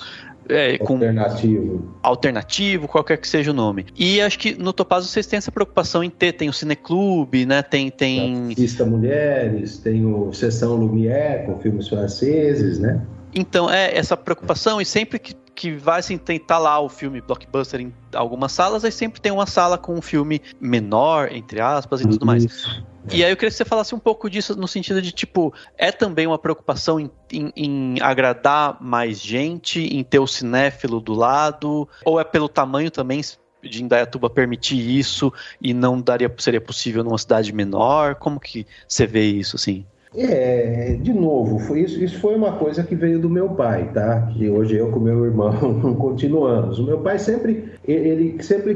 alternativo, qualquer que seja o nome. E acho que no Topázio vocês têm essa preocupação em tem o Cineclube, né? Tem Assista Mulheres, tem o Sessão Lumière com filmes franceses, né? Então, essa preocupação, e sempre que vai se tentar lá o filme blockbuster em algumas salas, aí sempre tem uma sala com um filme menor, entre aspas, e tudo mais. E aí eu queria que você falasse um pouco disso no sentido de, tipo, é também uma preocupação em agradar mais gente, em ter o cinéfilo do lado, ou é pelo tamanho também de Indaiatuba permitir isso e não seria possível numa cidade menor? Como que você vê isso, assim? De novo, isso foi uma coisa que veio do meu pai, tá? Que hoje eu com meu irmão continuamos. O meu pai sempre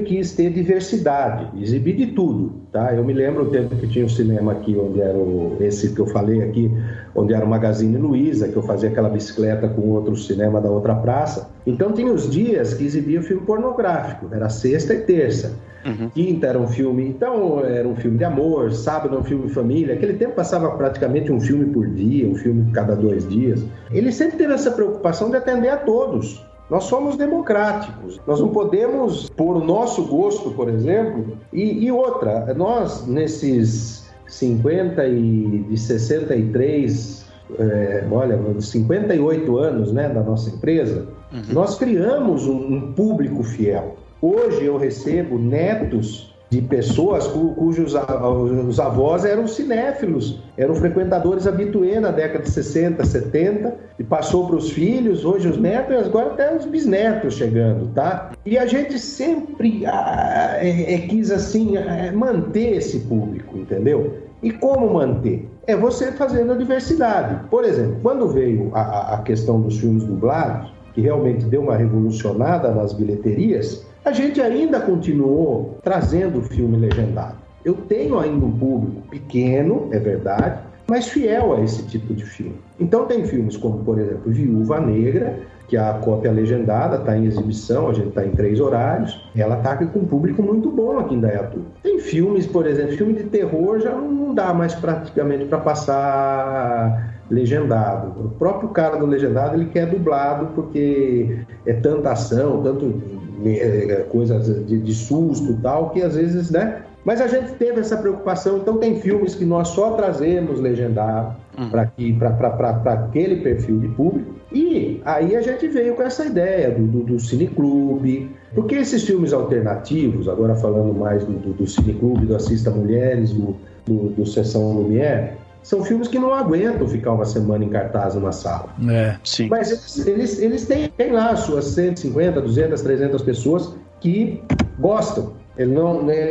quis ter diversidade, exibir de tudo, tá? Eu me lembro o tempo que tinha um cinema aqui, onde era esse que eu falei aqui, onde era o Magazine Luiza, que eu fazia aquela bicicleta com outro cinema da outra praça. Então tinha os dias que exibia filme pornográfico, era sexta e terça. Quinta era um filme, então era um filme de amor, sábado era um filme de família. Aquele tempo passava praticamente um filme por dia, um filme cada 2 dias. Ele sempre teve essa preocupação de atender a todos. Nós somos democráticos, nós não podemos pôr o nosso gosto, por exemplo. E outra, nós nesses 63, 58 anos, né, da nossa empresa, nós criamos um público fiel. Hoje eu recebo netos de pessoas cujos os avós eram cinéfilos, eram frequentadores habitués na década de 60, 70, e passou para os filhos, hoje os netos, e agora até os bisnetos chegando, tá? E a gente sempre quis, assim, manter esse público, entendeu? E como manter? É você fazendo a diversidade. Por exemplo, quando veio a questão dos filmes dublados, que realmente deu uma revolucionada nas bilheterias, a gente ainda continuou trazendo o filme legendado. Eu tenho ainda um público pequeno, é verdade, mas fiel a esse tipo de filme. Então tem filmes como, por exemplo, Viúva Negra, que a cópia legendada está em exibição, a gente está em 3 horários, ela está com um público muito bom aqui em Indaiatuba. Tem filmes, por exemplo, filme de terror já não dá mais praticamente para passar legendado. O próprio cara do legendado, ele quer dublado porque é tanta ação, tanto coisas de susto e tal, que às vezes, né? Mas a gente teve essa preocupação, então tem filmes que nós só trazemos legendado para aquele perfil de público, e aí a gente veio com essa ideia do Cineclube, porque esses filmes alternativos, agora falando mais do Cineclube, do Assista Mulheres, do Sessão Lumière, são filmes que não aguentam ficar uma semana em cartaz numa sala. Sim. Mas eles têm lá suas 150, 200, 300 pessoas que gostam.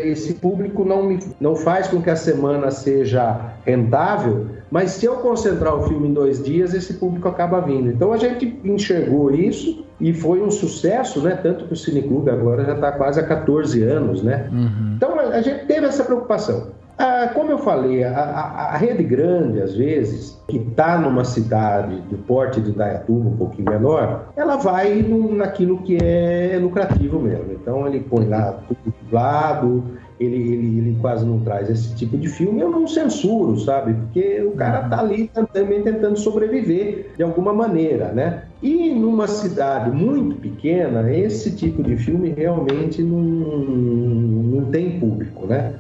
Esse público não faz com que a semana seja rentável, mas se eu concentrar o filme em 2 dias, esse público acaba vindo. Então a gente enxergou isso e foi um sucesso, né? Tanto que o Cineclube agora já está quase há 14 anos, né? Então a gente teve essa preocupação. Como eu falei, a rede grande, às vezes, que está numa cidade do porte de Indaiatuba, um pouquinho menor, ela vai naquilo que é lucrativo mesmo. Então ele põe lá tudo dublado, ele quase não traz esse tipo de filme. Eu não censuro, sabe? Porque o cara está ali também tentando sobreviver de alguma maneira, né? E numa cidade muito pequena, esse tipo de filme realmente não tem público, né?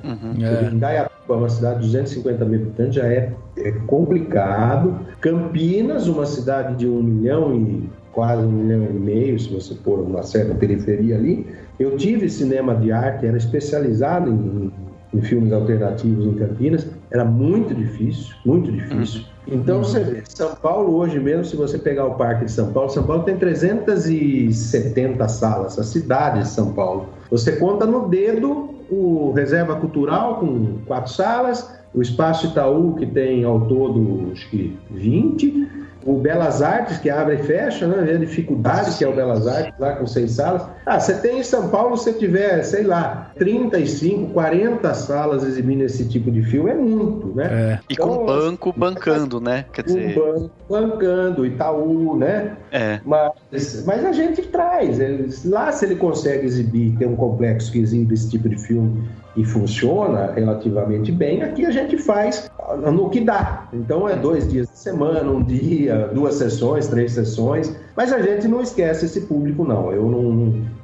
Indaiatuba é uma cidade de 250 mil habitantes, já é complicado. Campinas, uma cidade de 1 milhão e quase 1,5 milhão, se você pôr uma certa periferia ali. Eu tive cinema de arte, era especializado em filmes alternativos em Campinas, era muito difícil, muito difícil. Então você vê, São Paulo hoje mesmo, se você pegar o Parque de São Paulo tem 370 salas, a cidade de São Paulo. Você conta no dedo o Reserva Cultural com 4 salas, o Espaço Itaú, que tem ao todo, acho que 20, o Belas Artes, que abre e fecha, né? A dificuldade que é o Belas Artes, lá com 6 salas. Você tem em São Paulo, se tiver, sei lá, 35, 40 salas exibindo esse tipo de filme, é muito, né? E então, com banco bancando, né? Quer dizer... banco bancando, Itaú, né? Mas a gente traz. Lá, se ele consegue exibir, tem um complexo que exibe esse tipo de filme e funciona relativamente bem, aqui a gente faz no que dá. Então é 2 dias de semana, 1 dia, 2 sessões, 3 sessões, mas a gente não esquece esse público, não.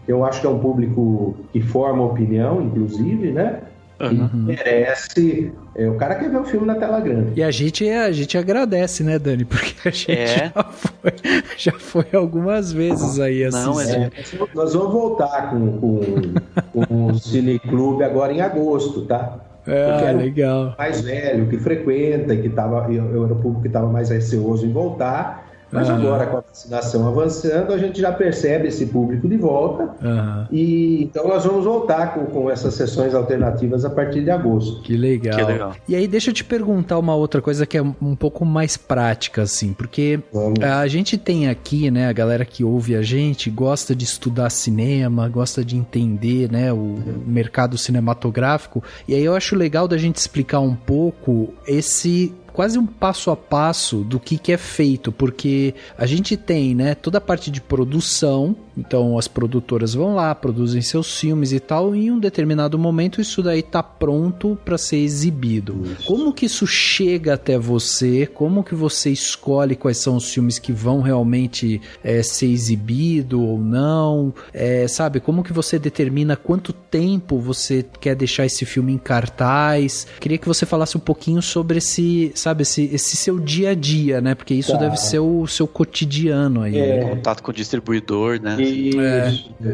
Eu acho que é um público que forma opinião, inclusive, né? E merece. O cara quer ver o filme na tela grande. E a gente agradece, né, Dani? Porque a gente já foi algumas vezes aí assistir. Nós vamos voltar com o Cineclube agora em agosto, tá? Legal. Mais velho, que frequenta, e que eu era o público que estava mais receoso em voltar. Mas agora, com a vacinação avançando, a gente já percebe esse público de volta. E então nós vamos voltar com essas sessões alternativas a partir de agosto. Que legal. E aí, deixa eu te perguntar uma outra coisa que é um pouco mais prática, assim, porque a gente tem aqui, né, a galera que ouve a gente gosta de estudar cinema, gosta de entender, né, o mercado cinematográfico. E aí eu acho legal da gente explicar um pouco quase um passo a passo do que é feito, porque a gente tem, né, toda a parte de produção, então as produtoras vão lá, produzem seus filmes e tal, e em um determinado momento isso daí tá pronto para ser exibido. Como que isso chega até você? Como que você escolhe quais são os filmes que vão realmente ser exibido ou não? Sabe, como que você determina quanto tempo você quer deixar esse filme em cartaz? Queria que você falasse um pouquinho sobre esse seu dia a dia, né? Porque isso deve ser o seu cotidiano aí. Né? Contato com o distribuidor, né?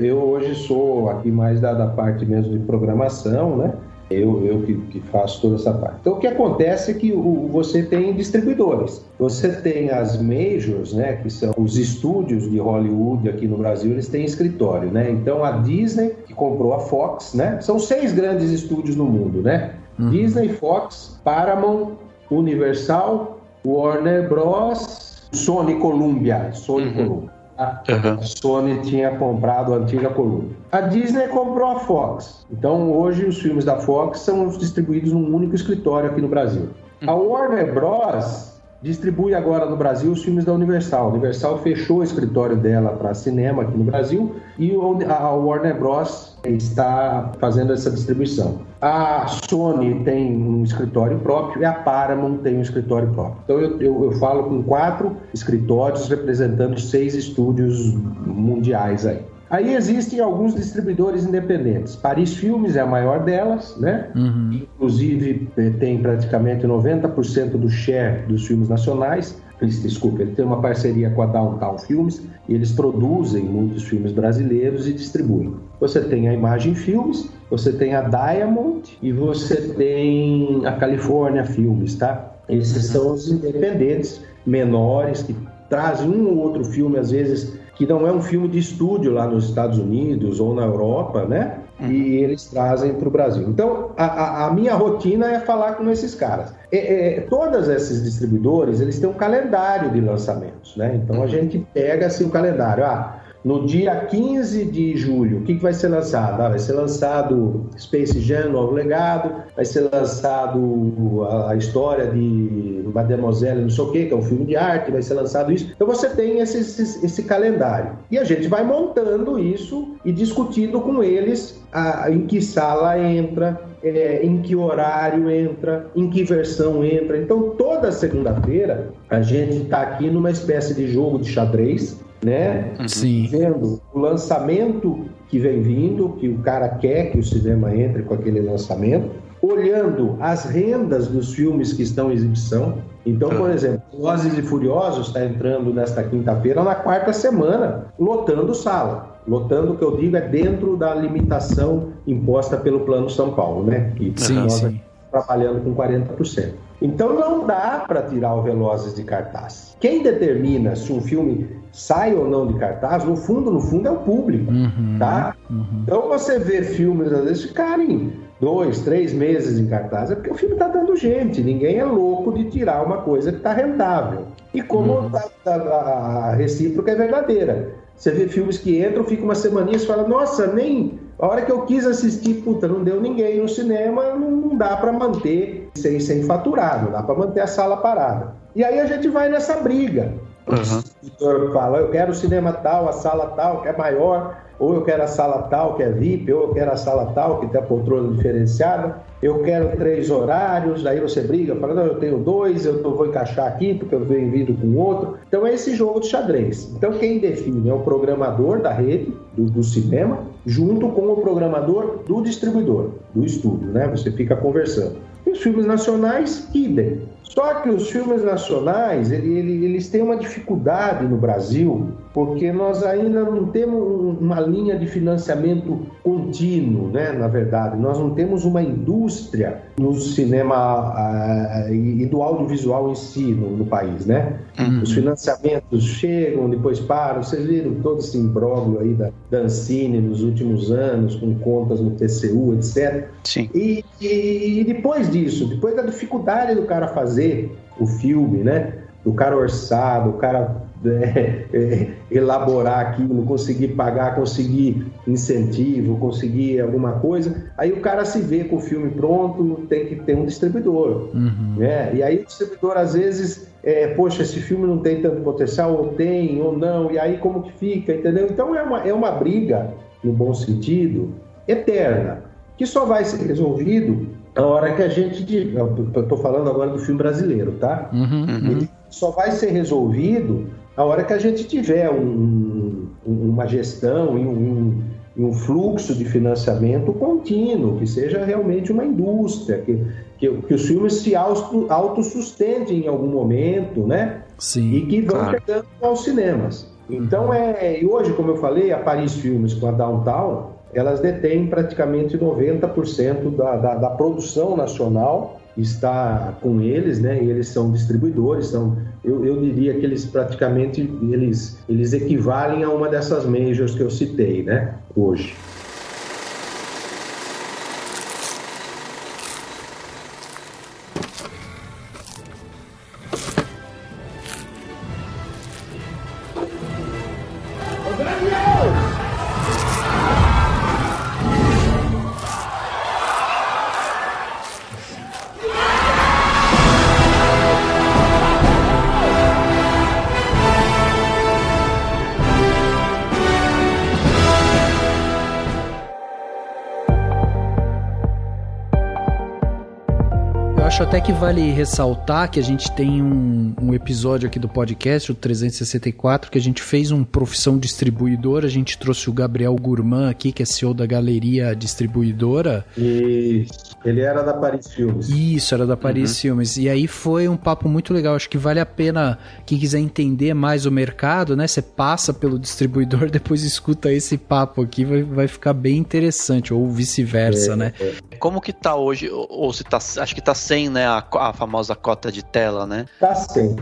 Eu hoje sou aqui mais da parte mesmo de programação, né? Eu que faço toda essa parte. Então, o que acontece é que você tem distribuidores. Você tem as majors, né? Que são os estúdios de Hollywood aqui no Brasil, eles têm escritório, né? Então, a Disney, que comprou a Fox, né? São 6 grandes estúdios no mundo, né? Disney, Fox, Paramount, Universal, Warner Bros, Sony Columbia. A Sony tinha comprado a antiga Columbia. A Disney comprou a Fox. Então, hoje, os filmes da Fox são distribuídos num único escritório aqui no Brasil. A Warner Bros distribui agora no Brasil os filmes da Universal. A Universal fechou o escritório dela para cinema aqui no Brasil e a Warner Bros está fazendo essa distribuição. A Sony tem um escritório próprio e a Paramount tem um escritório próprio. Então eu falo com 4 escritórios representando 6 estúdios mundiais aí. Aí existem alguns distribuidores independentes. Paris Filmes é a maior delas, né? Inclusive tem praticamente 90% do share dos filmes nacionais. Ele tem uma parceria com a Downtown Filmes e eles produzem muitos filmes brasileiros e distribuem. Você tem a Imagem Filmes, você tem a Diamond e você tem a California Filmes, tá? Esses são os independentes menores que trazem um ou outro filme, às vezes, que não é um filme de estúdio lá nos Estados Unidos ou na Europa, né? E eles trazem para o Brasil. Então, a minha rotina é falar com esses caras. Todos esses distribuidores, eles têm um calendário de lançamentos, né? Então, a gente pega assim o calendário. No dia 15 de julho, o que vai ser lançado? Vai ser lançado Space Jam, Novo Legado, vai ser lançado a história de Mademoiselle, não sei o que é um filme de arte, vai ser lançado isso. Então você tem esse calendário. E a gente vai montando isso e discutindo com eles em que sala entra, em que horário entra, em que versão entra. Então toda segunda-feira a gente está aqui numa espécie de jogo de xadrez, né? Sim. Vendo o lançamento que vem vindo, que o cara quer que o cinema entre com aquele lançamento, olhando as rendas dos filmes que estão em exibição. Então, por exemplo, Velozes e Furiosos está entrando nesta quinta-feira na 4ª semana, lotando sala. Lotando, o que eu digo, é dentro da limitação imposta pelo Plano São Paulo, né? Que nós estamos trabalhando com 40%. Então não dá para tirar o Velozes de cartaz. Quem determina se um filme sai ou não de cartaz, no fundo é o público, tá? Então você vê filmes, às vezes, ficarem 2, 3 meses em cartaz, é porque o filme está dando gente. Ninguém é louco de tirar uma coisa que está rentável. E como a recíproca é verdadeira. Você vê filmes que entram, fica uma semaninha e fala, nossa, nem... A hora que eu quis assistir, puta, não deu ninguém no cinema, não dá para manter sem faturar, não dá para manter a sala parada. E aí a gente vai nessa briga. O distribuidor fala, eu quero o cinema tal, a sala tal, que é maior, ou eu quero a sala tal, que é VIP, ou eu quero a sala tal, que tem a poltrona diferenciada, eu quero 3 horários, aí você briga, fala, não, eu tenho 2, eu vou encaixar aqui, porque eu venho vindo com outro. Então é esse jogo de xadrez. Então quem define é o programador da rede, do cinema, junto com o programador do distribuidor, do estúdio, né? Você fica conversando. E os filmes nacionais, idem. Só que os filmes nacionais, eles têm uma dificuldade no Brasil, porque nós ainda não temos uma linha de financiamento contínuo, né? Na verdade, nós não temos uma indústria no cinema e do audiovisual em si no país, né? Os financiamentos chegam, depois param. Vocês viram todo esse imbróglio aí da Ancine nos últimos anos, com contas no TCU, etc. Sim. E depois disso, depois da dificuldade do cara fazer o filme, né? Do cara orçar, do cara elaborar aquilo, conseguir pagar, conseguir incentivo, conseguir alguma coisa, aí o cara se vê com o filme pronto, tem que ter um distribuidor, né? E aí o distribuidor às vezes, poxa, esse filme não tem tanto potencial, ou tem, ou não, e aí como que fica, entendeu? Então é uma briga, no bom sentido, eterna, que só vai ser resolvido a hora que a gente... Eu estou falando agora do filme brasileiro, tá? Ele só vai ser resolvido a hora que a gente tiver uma gestão e um fluxo de financiamento contínuo, que seja realmente uma indústria, que os filmes se autossustentem em algum momento, né? Sim, e que vão chegando aos cinemas. Então, e hoje, como eu falei, a Paris Filmes com a Downtown, elas detêm praticamente 90% da produção nacional, está com eles, né? E eles são distribuidores, eu diria que eles praticamente eles equivalem a uma dessas majors que eu citei, né? Hoje. Acho até que vale ressaltar que a gente tem um episódio aqui do podcast, o 364, que a gente fez um Profissão Distribuidora. A gente trouxe o Gabriel Gurman aqui, que é CEO da Galeria Distribuidora. Isso, ele era da Paris Filmes. Isso, era da Paris Filmes. E aí foi um papo muito legal. Acho que vale a pena, quem quiser entender mais o mercado, né? Você passa pelo distribuidor, depois escuta esse papo aqui, vai ficar bem interessante, ou vice-versa, né? Como que tá hoje, ou se tá, acho que tá sem, né, a famosa cota de tela, né? Tá sem.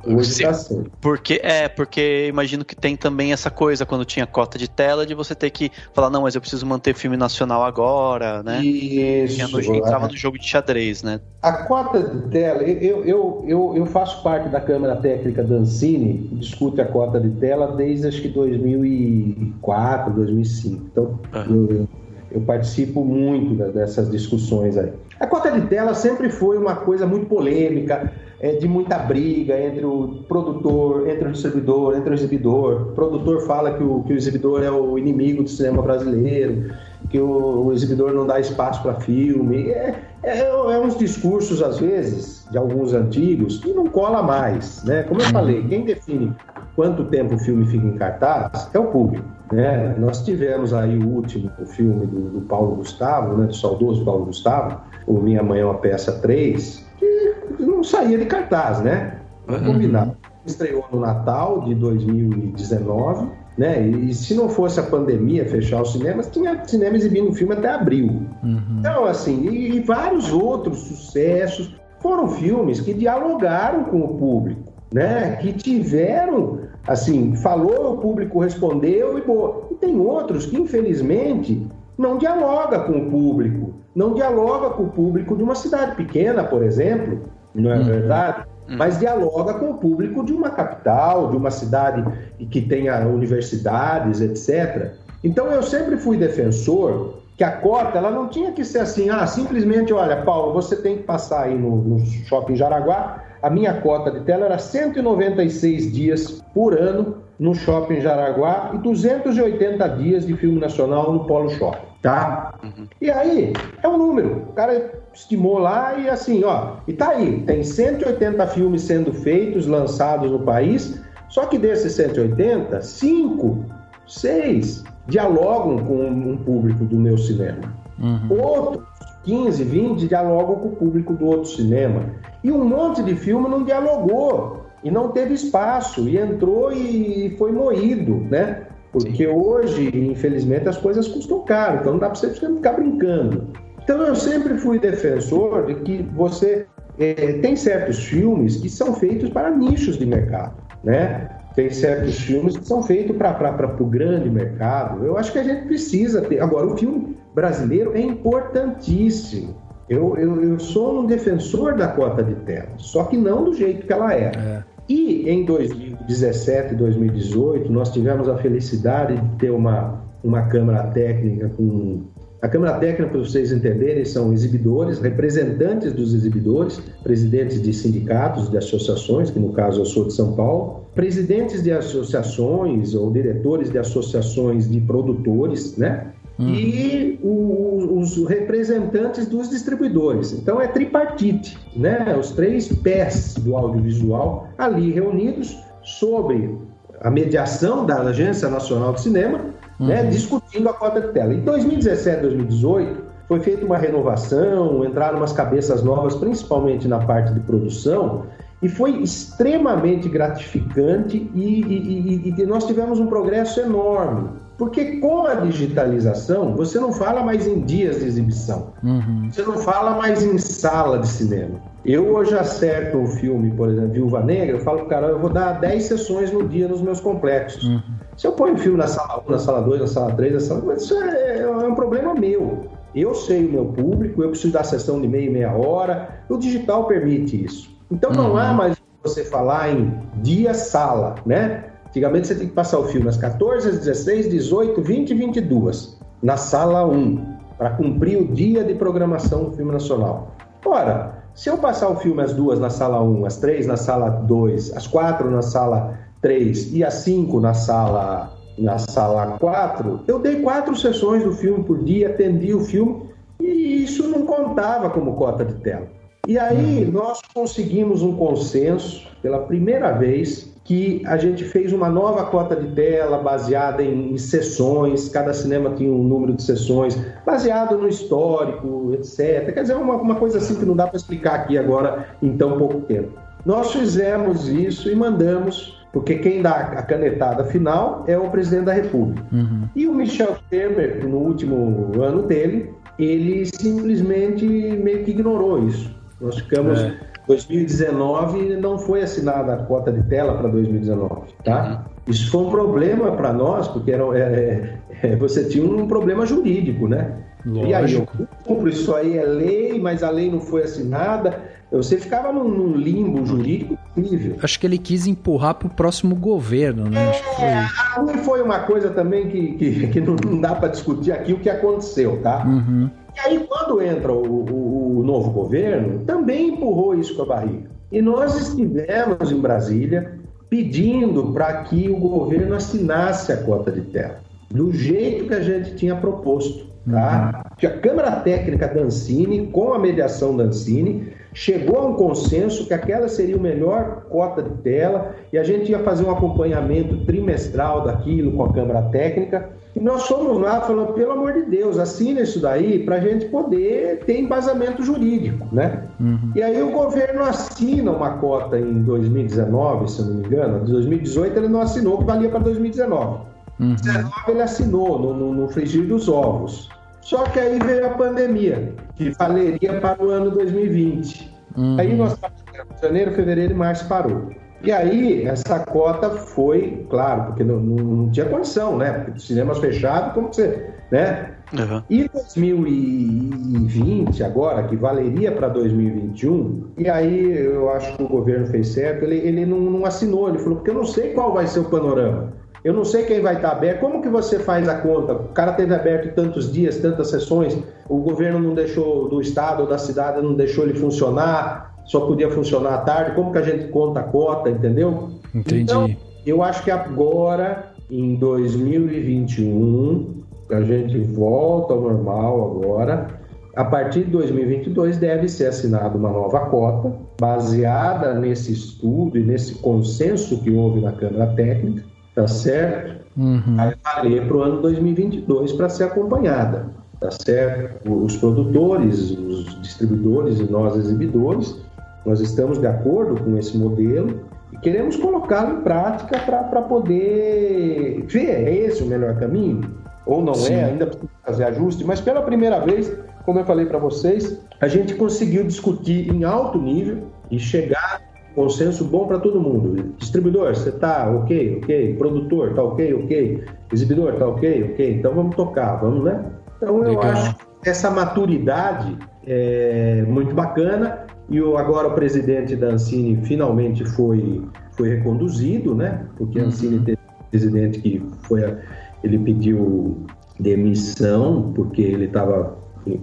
Hoje tá sem. Porque imagino que tem também essa coisa, quando tinha cota de tela, de você ter que falar, não, mas eu preciso manter filme nacional agora, né? Isso. Entrava no jogo de xadrez, né? A cota de tela, eu faço parte da Câmara Técnica da Ancine, que discute a cota de tela desde acho que 2004, 2005. Então, eu participo muito dessas discussões aí. A cota de tela sempre foi uma coisa muito polêmica, de muita briga entre o produtor, entre o distribuidor, entre o exibidor. O produtor fala que o exibidor é o inimigo do cinema brasileiro, que o exibidor não dá espaço para filme. É uns discursos, às vezes, de alguns antigos, que não cola mais, né? Como eu falei, quem define quanto tempo o filme fica em cartaz é o público, né? Nós tivemos aí o último filme do Paulo Gustavo, né? Do saudoso Paulo Gustavo, o Minha Mãe é uma Peça 3, que não saía de cartaz, né? Combinado. Estreou no Natal de 2019, né? E se não fosse a pandemia fechar os cinemas, tinha cinema exibindo o filme até abril. Então, assim, e vários outros sucessos. Foram filmes que dialogaram com o público, né? Que tiveram, assim, falou, o público respondeu e boa. E tem outros que, infelizmente, não dialoga com o público. Não dialoga com o público de uma cidade pequena, por exemplo, não é verdade? Mas dialoga com o público de uma capital, de uma cidade que tenha universidades, etc. Então eu sempre fui defensor que a cota ela não tinha que ser assim, simplesmente, olha, Paulo, você tem que passar aí no Shopping Jaraguá, a minha cota de tela era 196 dias por ano no Shopping Jaraguá e 280 dias de filme nacional no Polo Shopping, tá? E aí, é um número, o cara estimou lá e assim, e tá aí, tem 180 filmes sendo feitos, lançados no país, só que desses 180, 5, 6 dialogam com um público do meu cinema. Outros 15, 20 dialogam com o público do outro cinema. E um monte de filme não dialogou e não teve espaço e entrou e foi moído, né? Porque hoje, infelizmente, as coisas custam caro, então não dá para você ficar brincando. Então eu sempre fui defensor de que você tem certos filmes que são feitos para nichos de mercado, né? Tem certos filmes que são feitos para o grande mercado. Eu acho que a gente precisa ter. Agora, o filme brasileiro é importantíssimo. Eu sou um defensor da cota de tela, só que não do jeito que ela é. E em 2017 e 2018, nós tivemos a felicidade de ter uma Câmara Técnica com... A Câmara Técnica, para vocês entenderem, são exibidores, representantes dos exibidores, presidentes de sindicatos, de associações, que no caso eu sou de São Paulo, presidentes de associações ou diretores de associações de produtores, né? E os representantes dos distribuidores. Então é tripartite, né? Os 3 pés do audiovisual ali reunidos sobre a mediação da Agência Nacional de Cinema, né, discutindo a cota de tela. Em 2017, 2018, foi feita uma renovação, entraram umas cabeças novas, principalmente na parte de produção, e foi extremamente gratificante e nós tivemos um progresso enorme. Porque com a digitalização, você não fala mais em dias de exibição, você não fala mais em sala de cinema. Eu hoje acerto um filme, por exemplo, Viúva Negra, eu falo pro cara, eu vou dar 10 sessões no dia nos meus complexos. Se eu ponho um filme na sala 1, na sala 2, na sala 3, na sala... Mas isso é um problema meu. Eu sei o meu público, eu preciso dar sessão de meia hora, o digital permite isso. Então não há mais você falar em dia-sala, né? Antigamente você tem que passar o filme às 14, às 16, 18, 20 e 22, na sala 1, para cumprir o dia de programação do filme nacional. Ora, se eu passar o filme às 2 na sala 1, às 3 na sala 2, às 4 na sala 3 e às 5 na sala 4, eu dei 4 sessões do filme por dia, atendi o filme e isso não contava como cota de tela. E aí nós conseguimos um consenso pela primeira vez que a gente fez uma nova cota de tela baseada em sessões, cada cinema tinha um número de sessões, baseado no histórico, etc. Quer dizer, uma coisa assim que não dá para explicar aqui agora em tão pouco tempo. Nós fizemos isso e mandamos, porque quem dá a canetada final é o presidente da República. E o Michel Temer, no último ano dele, ele simplesmente meio que ignorou isso. Nós ficamos... 2019 não foi assinada a cota de tela para 2019, tá? Isso foi um problema para nós, porque você tinha um problema jurídico, né? Lógico. E aí eu cumpro, isso aí é lei, mas a lei não foi assinada. Você ficava num limbo jurídico incrível. Acho que ele quis empurrar para o próximo governo, né? Foi uma coisa também que não dá para discutir aqui o que aconteceu, tá? E aí, quando entra o novo governo, também empurrou isso com a barriga. E nós estivemos em Brasília pedindo para que o governo assinasse a cota de tela, do jeito que a gente tinha proposto. Tá? Que a Câmara Técnica da Ancine, com a mediação da Ancine, chegou a um consenso que aquela seria a melhor cota de tela e a gente ia fazer um acompanhamento trimestral daquilo com a Câmara Técnica. E nós fomos lá falando, pelo amor de Deus, assina isso daí para a gente poder ter embasamento jurídico, né? E aí o governo assina uma cota em 2019, se eu não me engano. Em 2018 ele não assinou, que valia para 2019. Em 2019 ele assinou no frigir dos ovos. Só que aí veio a pandemia, que valeria para o ano 2020. Aí nós passamos janeiro, fevereiro e março parou. E aí, essa cota foi, claro, porque não tinha condição, né? Porque os cinemas fechados, como você, né? Uhum. E 2020, agora, que valeria para 2021, e aí eu acho que o governo fez certo, ele não assinou, ele falou, porque eu não sei qual vai ser o panorama. Eu não sei quem vai estar aberto. Como que você faz a conta? O cara teve aberto tantos dias, tantas sessões, o governo não deixou, do estado ou da cidade não deixou ele funcionar, só podia funcionar à tarde. Como que a gente conta a cota, entendeu? Entendi. Então, eu acho que agora, em 2021, a gente volta ao normal agora. A partir de 2022 deve ser assinada uma nova cota, baseada nesse estudo e nesse consenso que houve na Câmara Técnica, tá certo? Vai valer para o ano 2022 para ser acompanhada, tá certo? Os produtores, os distribuidores e nós exibidores, nós estamos de acordo com esse modelo e queremos colocá-lo em prática para poder ver, é esse o melhor caminho? Ou não Sim. é, ainda precisa fazer ajuste, mas pela primeira vez, como eu falei para vocês, a gente conseguiu discutir em alto nível e chegar consenso bom para todo mundo. Distribuidor, você tá ok, produtor, tá ok, exibidor, tá ok, então vamos tocar, vamos, né? Então eu acho que essa maturidade é muito bacana e agora o presidente da Ancine finalmente foi reconduzido, né? Porque a Ancine teve um presidente que ele pediu demissão porque ele estava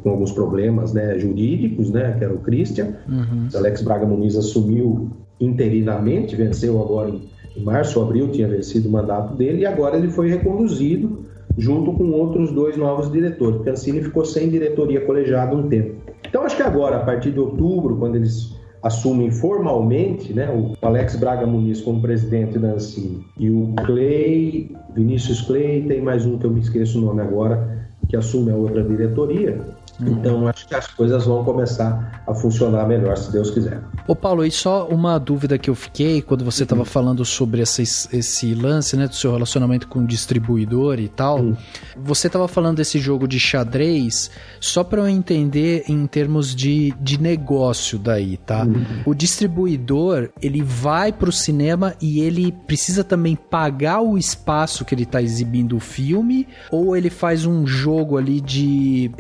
com alguns problemas, né, jurídicos, né, que era o Christian. O Alex Braga Muniz assumiu interinamente, venceu agora em março, abril, tinha vencido o mandato dele, e agora ele foi reconduzido junto com outros 2 novos diretores, porque a Ancine ficou sem diretoria colegiada um tempo. Então, acho que agora, a partir de outubro, quando eles assumem formalmente, né, o Alex Braga Muniz como presidente da Ancine, e o Vinícius Clay, tem mais um que eu me esqueço o nome agora, que assume a outra diretoria. Então, acho que as coisas vão começar a funcionar melhor, se Deus quiser. Ô Paulo, e só uma dúvida que eu fiquei quando você estava falando sobre esse lance, né, do seu relacionamento com o distribuidor e tal. Você estava falando desse jogo de xadrez, só para eu entender em termos de negócio daí, tá? O distribuidor, ele vai pro cinema e ele precisa também pagar o espaço que ele tá exibindo o filme, ou ele faz um jogo ali de...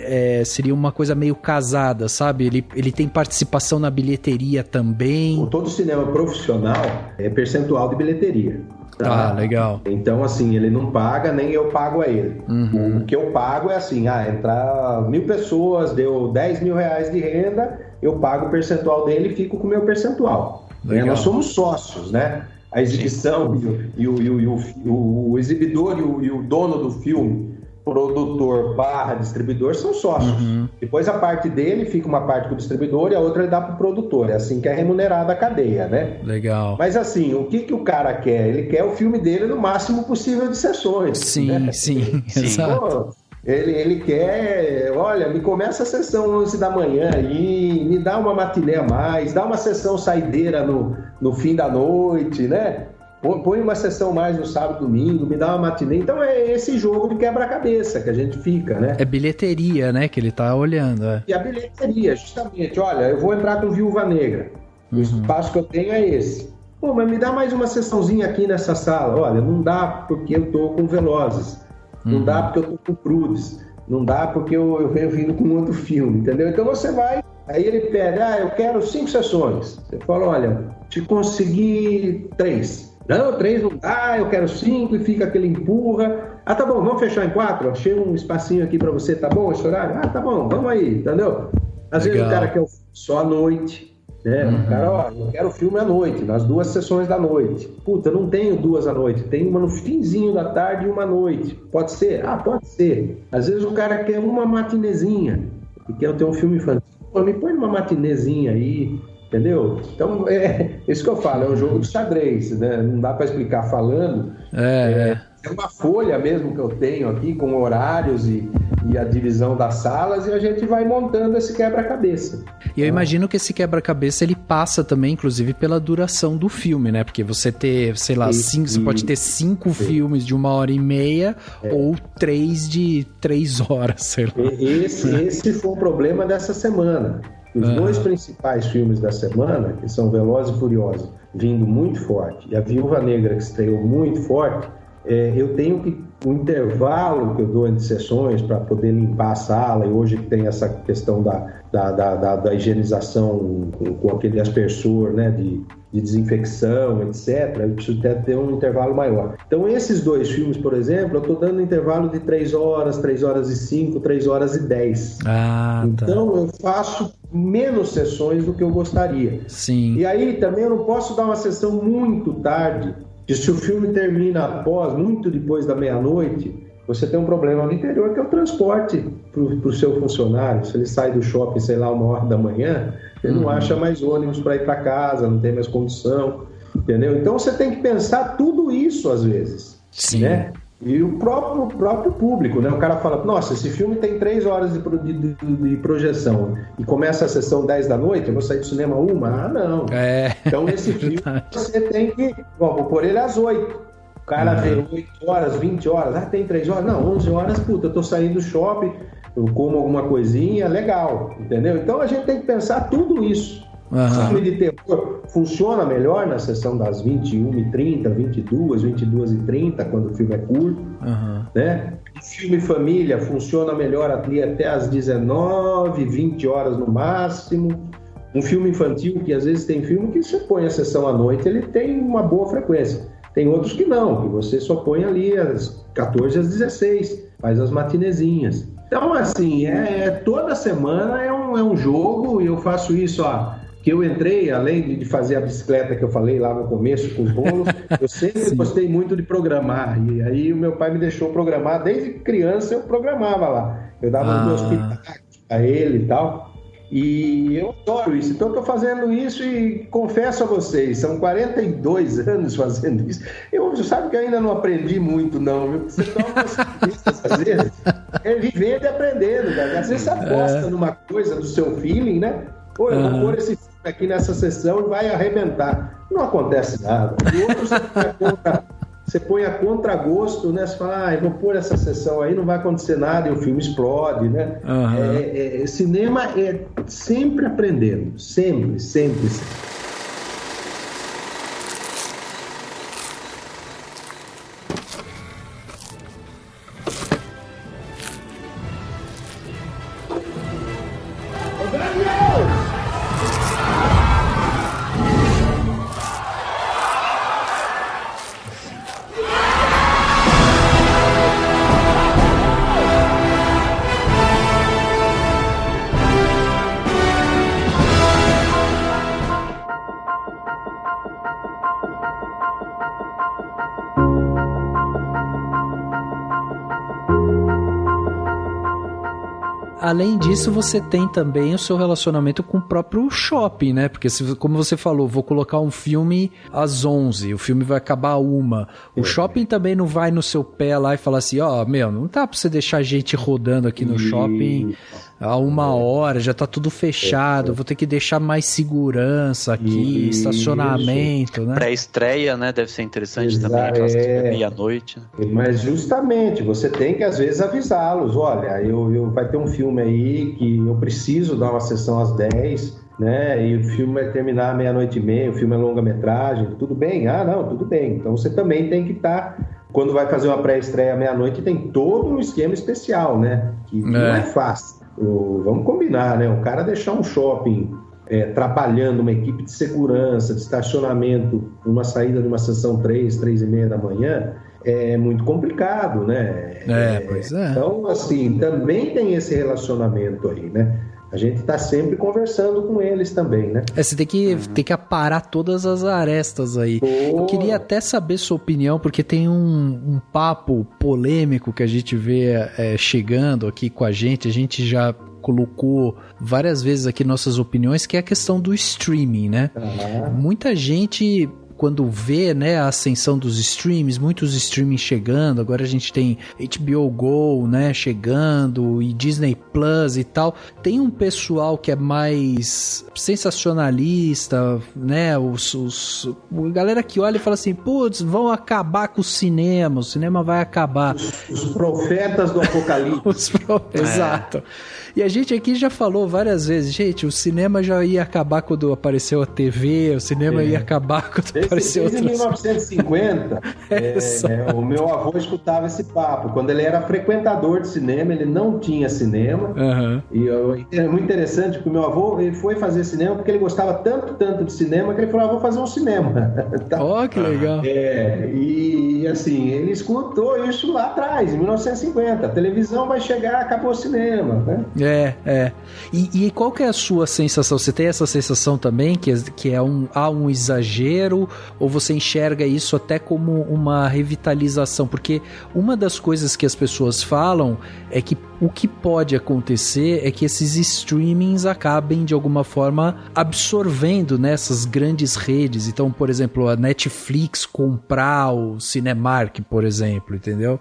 seria uma coisa meio casada, sabe? Ele tem participação na bilheteria também. Todo cinema profissional é percentual de bilheteria. Tá? Ah, legal. Então, assim, ele não paga, nem eu pago a ele. O que eu pago é assim, entrar 1.000 pessoas, deu 10 mil reais de renda, eu pago o percentual dele e fico com o meu percentual. Nós somos sócios, né? A exibição e o exibidor e o dono do filme, produtor / distribuidor, são sócios. Depois a parte dele fica uma parte com o distribuidor e a outra ele dá para o produtor. É assim que é remunerada a cadeia, né? Legal. Mas assim, o que o cara quer? Ele quer o filme dele no máximo possível de sessões. Sim, né? sim, exato. Pô, ele quer, olha, me começa a sessão 11 da manhã aí, me dá uma matiné a mais, dá uma sessão saideira no fim da noite, né? Põe uma sessão mais no sábado, domingo, me dá uma matinê. Então é esse jogo de quebra-cabeça que a gente fica, né? É bilheteria, né? Que ele tá olhando. E a bilheteria, justamente. Olha, eu vou entrar com Viúva Negra. O espaço que eu tenho é esse. Pô, mas me dá mais uma sessãozinha aqui nessa sala. Olha, não dá porque eu tô com Velozes. Não dá porque eu tô com Prudes. Não dá porque eu venho vindo com outro filme, entendeu? Então você vai... Aí ele pede, eu quero 5 sessões. Você fala, olha, te consegui 3. Não, 3 não dá, eu quero 5 e fica aquele empurra. Tá bom, vamos fechar em 4? Achei um espacinho aqui pra você, tá bom esse horário? Tá bom, vamos aí, entendeu? Às vezes o cara quer só à noite, né? O cara, eu quero o filme à noite, nas 2 sessões da noite. Puta, eu não tenho 2 à noite, tem uma no finzinho da tarde e uma à noite. Pode ser? Pode ser. Às vezes o cara quer uma matinezinha, e quer ter um filme infantil. Pô, me põe uma matinezinha aí. Entendeu? Então, é isso que eu falo, é um jogo de xadrez, né? Não dá para explicar falando. É uma folha mesmo que eu tenho aqui, com horários e a divisão das salas, e a gente vai montando esse quebra-cabeça. E eu imagino que esse quebra-cabeça, ele passa também, inclusive, pela duração do filme, né? Porque você ter, sei lá, você pode ter 5 filmes de 1h30 ou 3 de 3 horas, sei lá. Esse foi o problema dessa semana. Os 2 principais filmes da semana, que são Velozes e Furiosos, vindo muito forte, e a Viúva Negra, que estreou muito forte, eu tenho que o intervalo que eu dou entre sessões para poder limpar a sala, e hoje tem essa questão da higienização com aquele aspersor, né, de desinfecção, etc., eu preciso ter um intervalo maior. Então, esses 2 filmes, por exemplo, eu estou dando um intervalo de 3 horas, 3 horas e 5, 3 horas e 10. Então, eu faço menos sessões do que eu gostaria. Sim. E aí, também, eu não posso dar uma sessão muito tarde, que se o filme termina muito depois da meia-noite, você tem um problema no interior, que é o transporte para o seu funcionário. Se ele sai do shopping, sei lá, 1h da manhã, ele não acha mais ônibus para ir para casa, não tem mais condução, entendeu? Então você tem que pensar tudo isso às vezes. Sim. Né? E o próprio público, né? O cara fala, nossa, esse filme tem 3 horas de projeção e começa a sessão 10 da noite, eu vou sair do cinema 1? Ah, não. Então esse filme você tem que... Bom, vou pôr ele às 8. O cara vê 8 horas, 20 horas, tem 3 horas? Não, 11 horas, puta, eu tô saindo do shopping, eu como alguma coisinha, legal, entendeu? Então a gente tem que pensar tudo isso. O filme de terror funciona melhor na sessão das 21h30, 22h30, quando o filme é curto, né? O filme família funciona melhor ali até as 19, 20 horas no máximo. Um filme infantil, que às vezes tem filme que você põe a sessão à noite, ele tem uma boa frequência. Tem outros que não, que você só põe ali às 14 às 16, faz as matinezinhas. Então, assim, toda semana é um jogo, e eu faço isso, que eu entrei, além de fazer a bicicleta que eu falei lá no começo com os bolos, eu sempre gostei muito de programar, e aí o meu pai me deixou programar, desde criança eu programava lá, eu dava os meus pitacos a ele e tal, e eu adoro isso. Então eu estou fazendo isso e confesso a vocês, são 42 anos fazendo isso. Eu sabe que eu ainda não aprendi muito, não, viu? Você toma umas pistas, às vezes, vivendo e aprendendo, cara. Às vezes você aposta numa coisa do seu feeling, né? Pô, eu vou pôr esse filme aqui nessa sessão e vai arrebentar. Não acontece nada. E outro você põe a contragosto, né? Você fala, eu vou pôr essa sessão aí, não vai acontecer nada, e o filme explode, né? Cinema é sempre aprendendo, sempre. Além disso, você tem também o seu relacionamento com o próprio shopping, né? Porque, como você falou, vou colocar um filme às 11, o filme vai acabar à 1. O shopping também não vai no seu pé lá e falar assim, não dá pra você deixar a gente rodando aqui no shopping a 1h, já tá tudo fechado, vou ter que deixar mais segurança aqui, estacionamento, né? Pré-estreia, né? Deve ser interessante também, aquelas meia-noite. Mas justamente, você tem que às vezes avisá-los, olha, vai ter um filme aí que eu preciso dar uma sessão às 10, né? E o filme vai terminar à 00:30, o filme é longa-metragem, tudo bem? Tudo bem. Então você também tem que estar... Quando vai fazer uma pré-estreia à 00:30, tem todo um esquema especial, né? Que não é fácil. Vamos combinar, né? O cara deixar um shopping trabalhando, uma equipe de segurança, de estacionamento, uma saída de uma sessão 3h30 da manhã, é muito complicado, né? Pois é. Então, assim, também tem esse relacionamento aí, né? A gente está sempre conversando com eles também, né? Você tem que aparar todas as arestas aí. Eu queria até saber sua opinião, porque tem um papo polêmico que a gente vê chegando aqui com a gente já colocou várias vezes aqui nossas opiniões, que é a questão do streaming, né? Muita gente... Quando vê, né, a ascensão dos streams, muitos streamings chegando, agora a gente tem HBO Go, né, chegando, e Disney Plus e tal, tem um pessoal que é mais sensacionalista, né, a galera que olha e fala assim, putz, vão acabar com o cinema vai acabar. Os profetas do apocalipse. Exato. E a gente aqui já falou várias vezes, gente, o cinema já ia acabar quando apareceu a TV, o cinema ia acabar quando aparecer outras. Em 1950, o meu avô escutava esse papo. Quando ele era frequentador de cinema, ele não tinha cinema. Uhum. E é muito interessante, porque o meu avô ele foi fazer cinema porque ele gostava tanto de cinema que ele falou, vou fazer um cinema. Ó, que legal. E assim, ele escutou isso lá atrás, em 1950. A televisão vai chegar, acabou o cinema, né? E qual que é a sua sensação? Você tem essa sensação também que há um exagero, ou você enxerga isso até como uma revitalização? Porque uma das coisas que as pessoas falam é que o que pode acontecer é que esses streamings acabem de alguma forma absorvendo nessas grandes redes. Então, por exemplo, a Netflix comprar o Cinemark, por exemplo, entendeu?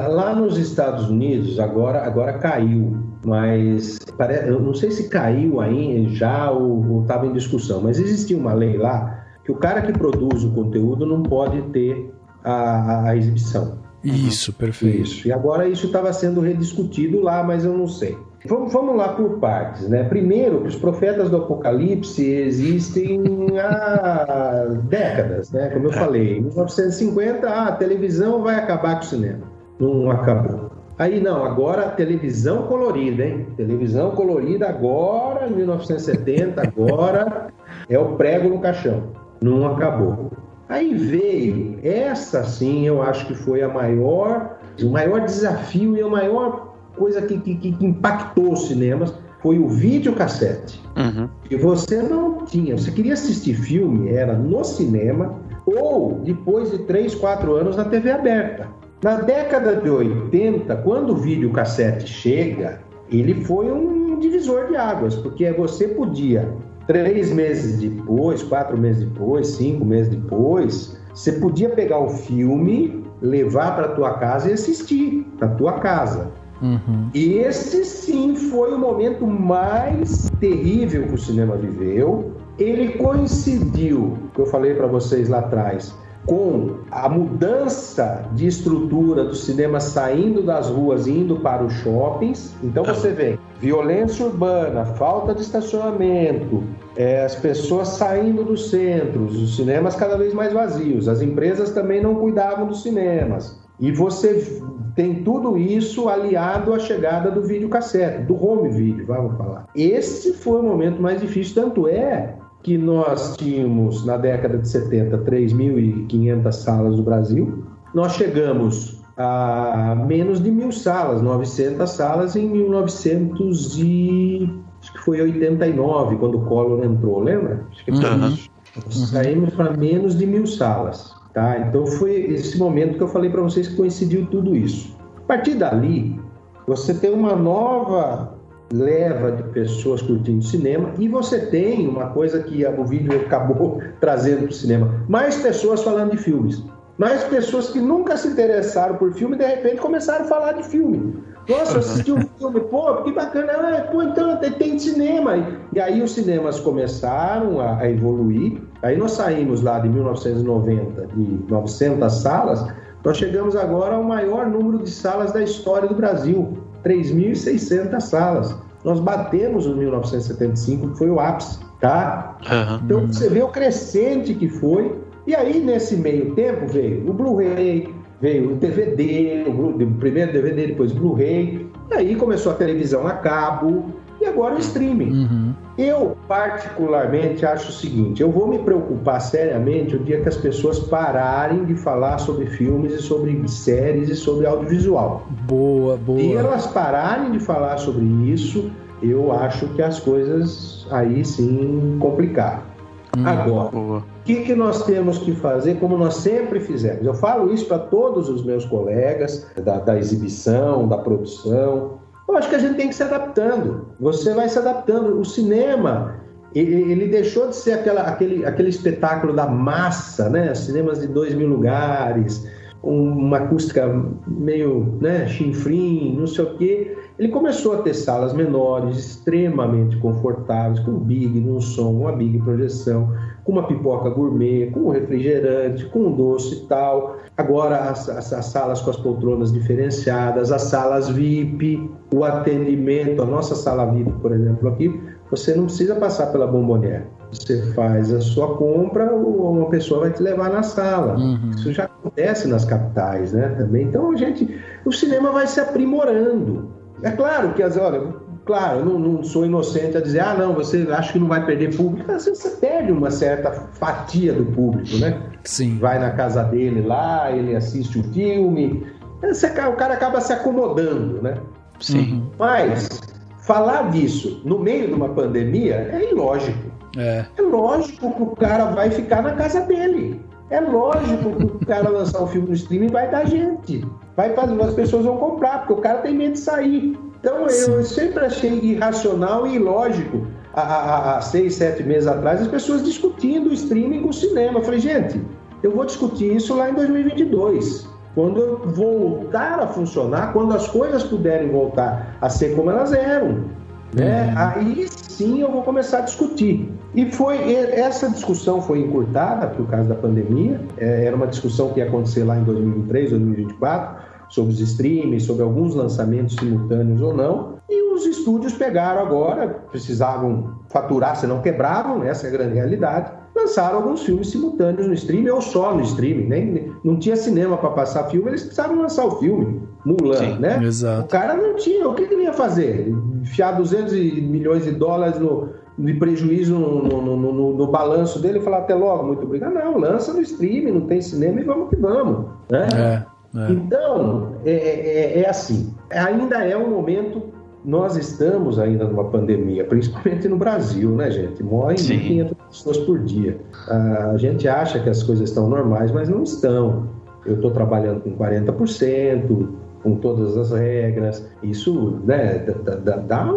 Lá nos Estados Unidos agora caiu, mas eu não sei se caiu ainda já ou estava em discussão, mas existia uma lei lá que o cara que produz o conteúdo não pode ter a exibição. Isso, perfeito. Isso. E agora isso estava sendo rediscutido lá, mas eu não sei. Vamos lá por partes, né? Primeiro, os profetas do Apocalipse existem há décadas, né? Como eu falei, em 1950, a televisão vai acabar com o cinema. Não acabou. Aí não, agora a televisão colorida, hein? Televisão colorida agora, em 1970, agora é o prego no caixão. Não acabou. Aí veio, essa sim eu acho que foi o maior desafio e a maior coisa que impactou os cinemas, foi o videocassete. Uhum. E você não tinha, você queria assistir filme, era no cinema ou depois de 3, 4 anos na TV aberta. Na década de 80, quando o videocassete chega, ele foi um divisor de águas, porque você podia... 3 meses depois, 4 meses depois, 5 meses depois, você podia pegar o filme, levar para tua casa e assistir na tua casa. Uhum. E esse sim foi o momento mais terrível que o cinema viveu. Ele coincidiu, que eu falei para vocês lá atrás, com a mudança de estrutura do cinema saindo das ruas e indo para os shoppings. Então você vê violência urbana, falta de estacionamento, as pessoas saindo dos centros, os cinemas cada vez mais vazios, as empresas também não cuidavam dos cinemas. E você tem tudo isso aliado à chegada do videocassete, do home video, vamos falar. Esse foi o momento mais difícil, tanto é que nós tínhamos, na década de 70, 3.500 salas no Brasil. Nós chegamos a menos de 1.000 salas, 900 salas em 1989, quando o Collor entrou, lembra? Acho que saímos para menos de 1.000 salas. Tá? Então foi esse momento que eu falei para vocês que coincidiu tudo isso. A partir dali, você tem uma nova leva de pessoas curtindo cinema, e você tem uma coisa que o vídeo acabou trazendo para o cinema, mais pessoas falando de filmes, mais pessoas que nunca se interessaram por filme, de repente começaram a falar de filme. Nossa, eu assisti um filme, pô, que bacana, então tem cinema. E aí os cinemas começaram a evoluir, aí nós saímos lá de 1990 de 900 salas, nós chegamos agora ao maior número de salas da história do Brasil, 3.600 salas. Nós batemos em 1975, que foi o ápice, tá? Uhum. Então você vê o crescente que foi. E aí, nesse meio tempo, veio o Blu-ray, veio o DVD, o primeiro DVD, depois o Blu-ray. E aí começou a televisão a cabo e agora o streaming. Uhum. Eu, particularmente, acho o seguinte, eu vou me preocupar seriamente o dia que as pessoas pararem de falar sobre filmes e sobre séries e sobre audiovisual. Boa. Se elas pararem de falar sobre isso, eu acho que as coisas aí sim complicaram. Agora, o que nós temos que fazer como nós sempre fizemos? Eu falo isso para todos os meus colegas da exibição, da produção. Eu acho que a gente tem que se adaptando. Você vai se adaptando. O cinema, ele deixou de ser aquele espetáculo da massa, né? Cinemas de 2.000 lugares, uma acústica meio, né, chinfrim, não sei o quê. Ele começou a ter salas menores, extremamente confortáveis, com big num som, uma big projeção, com uma pipoca gourmet, com um refrigerante, com um doce e tal. Agora as salas com as poltronas diferenciadas, as salas VIP, o atendimento, a nossa sala VIP, por exemplo, aqui, você não precisa passar pela bombonière. Você faz a sua compra, ou uma pessoa vai te levar na sala. Isso já acontece nas capitais, né, também. Então, o cinema vai se aprimorando. É claro que, claro, eu não sou inocente a dizer, não, você acha que não vai perder público. Às vezes você perde uma certa fatia do público, né? Sim. Vai na casa dele lá, ele assiste o filme, o cara acaba se acomodando, né? Sim. Mas falar disso no meio de uma pandemia é ilógico. É lógico que o cara vai ficar na casa dele. É lógico que o cara lançar um filme no streaming vai dar gente. As pessoas vão comprar, porque o cara tem medo de sair. Então, eu sempre achei irracional e ilógico, há 6, 7 meses atrás, as pessoas discutindo o streaming com o cinema. Eu falei, gente, eu vou discutir isso lá em 2022. Quando voltar a funcionar, quando as coisas puderem voltar a ser como elas eram, né? Aí sim eu vou começar a discutir. E essa discussão foi encurtada por causa da pandemia. Era uma discussão que ia acontecer lá em 2023, 2024, sobre os streams, sobre alguns lançamentos simultâneos ou não. E os estúdios pegaram agora, precisavam faturar, senão quebravam, essa é a grande realidade. Lançaram alguns filmes simultâneos no streaming ou só no streaming. Não tinha cinema para passar filme, eles precisavam lançar o filme. Mulan, sim, né? Exato. O cara não tinha, o que ele ia fazer? Enfiar 200 milhões de dólares de prejuízo no balanço dele e falar até logo, muito obrigado. Não, lança no streaming, não tem cinema e vamos que vamos, né? Então, é assim, ainda é um momento, nós estamos ainda numa pandemia, principalmente no Brasil, né, gente? Morrem 1.500 pessoas por dia. A gente acha que as coisas estão normais, mas não estão. Eu estou trabalhando com 40%, com todas as regras, isso, né, dá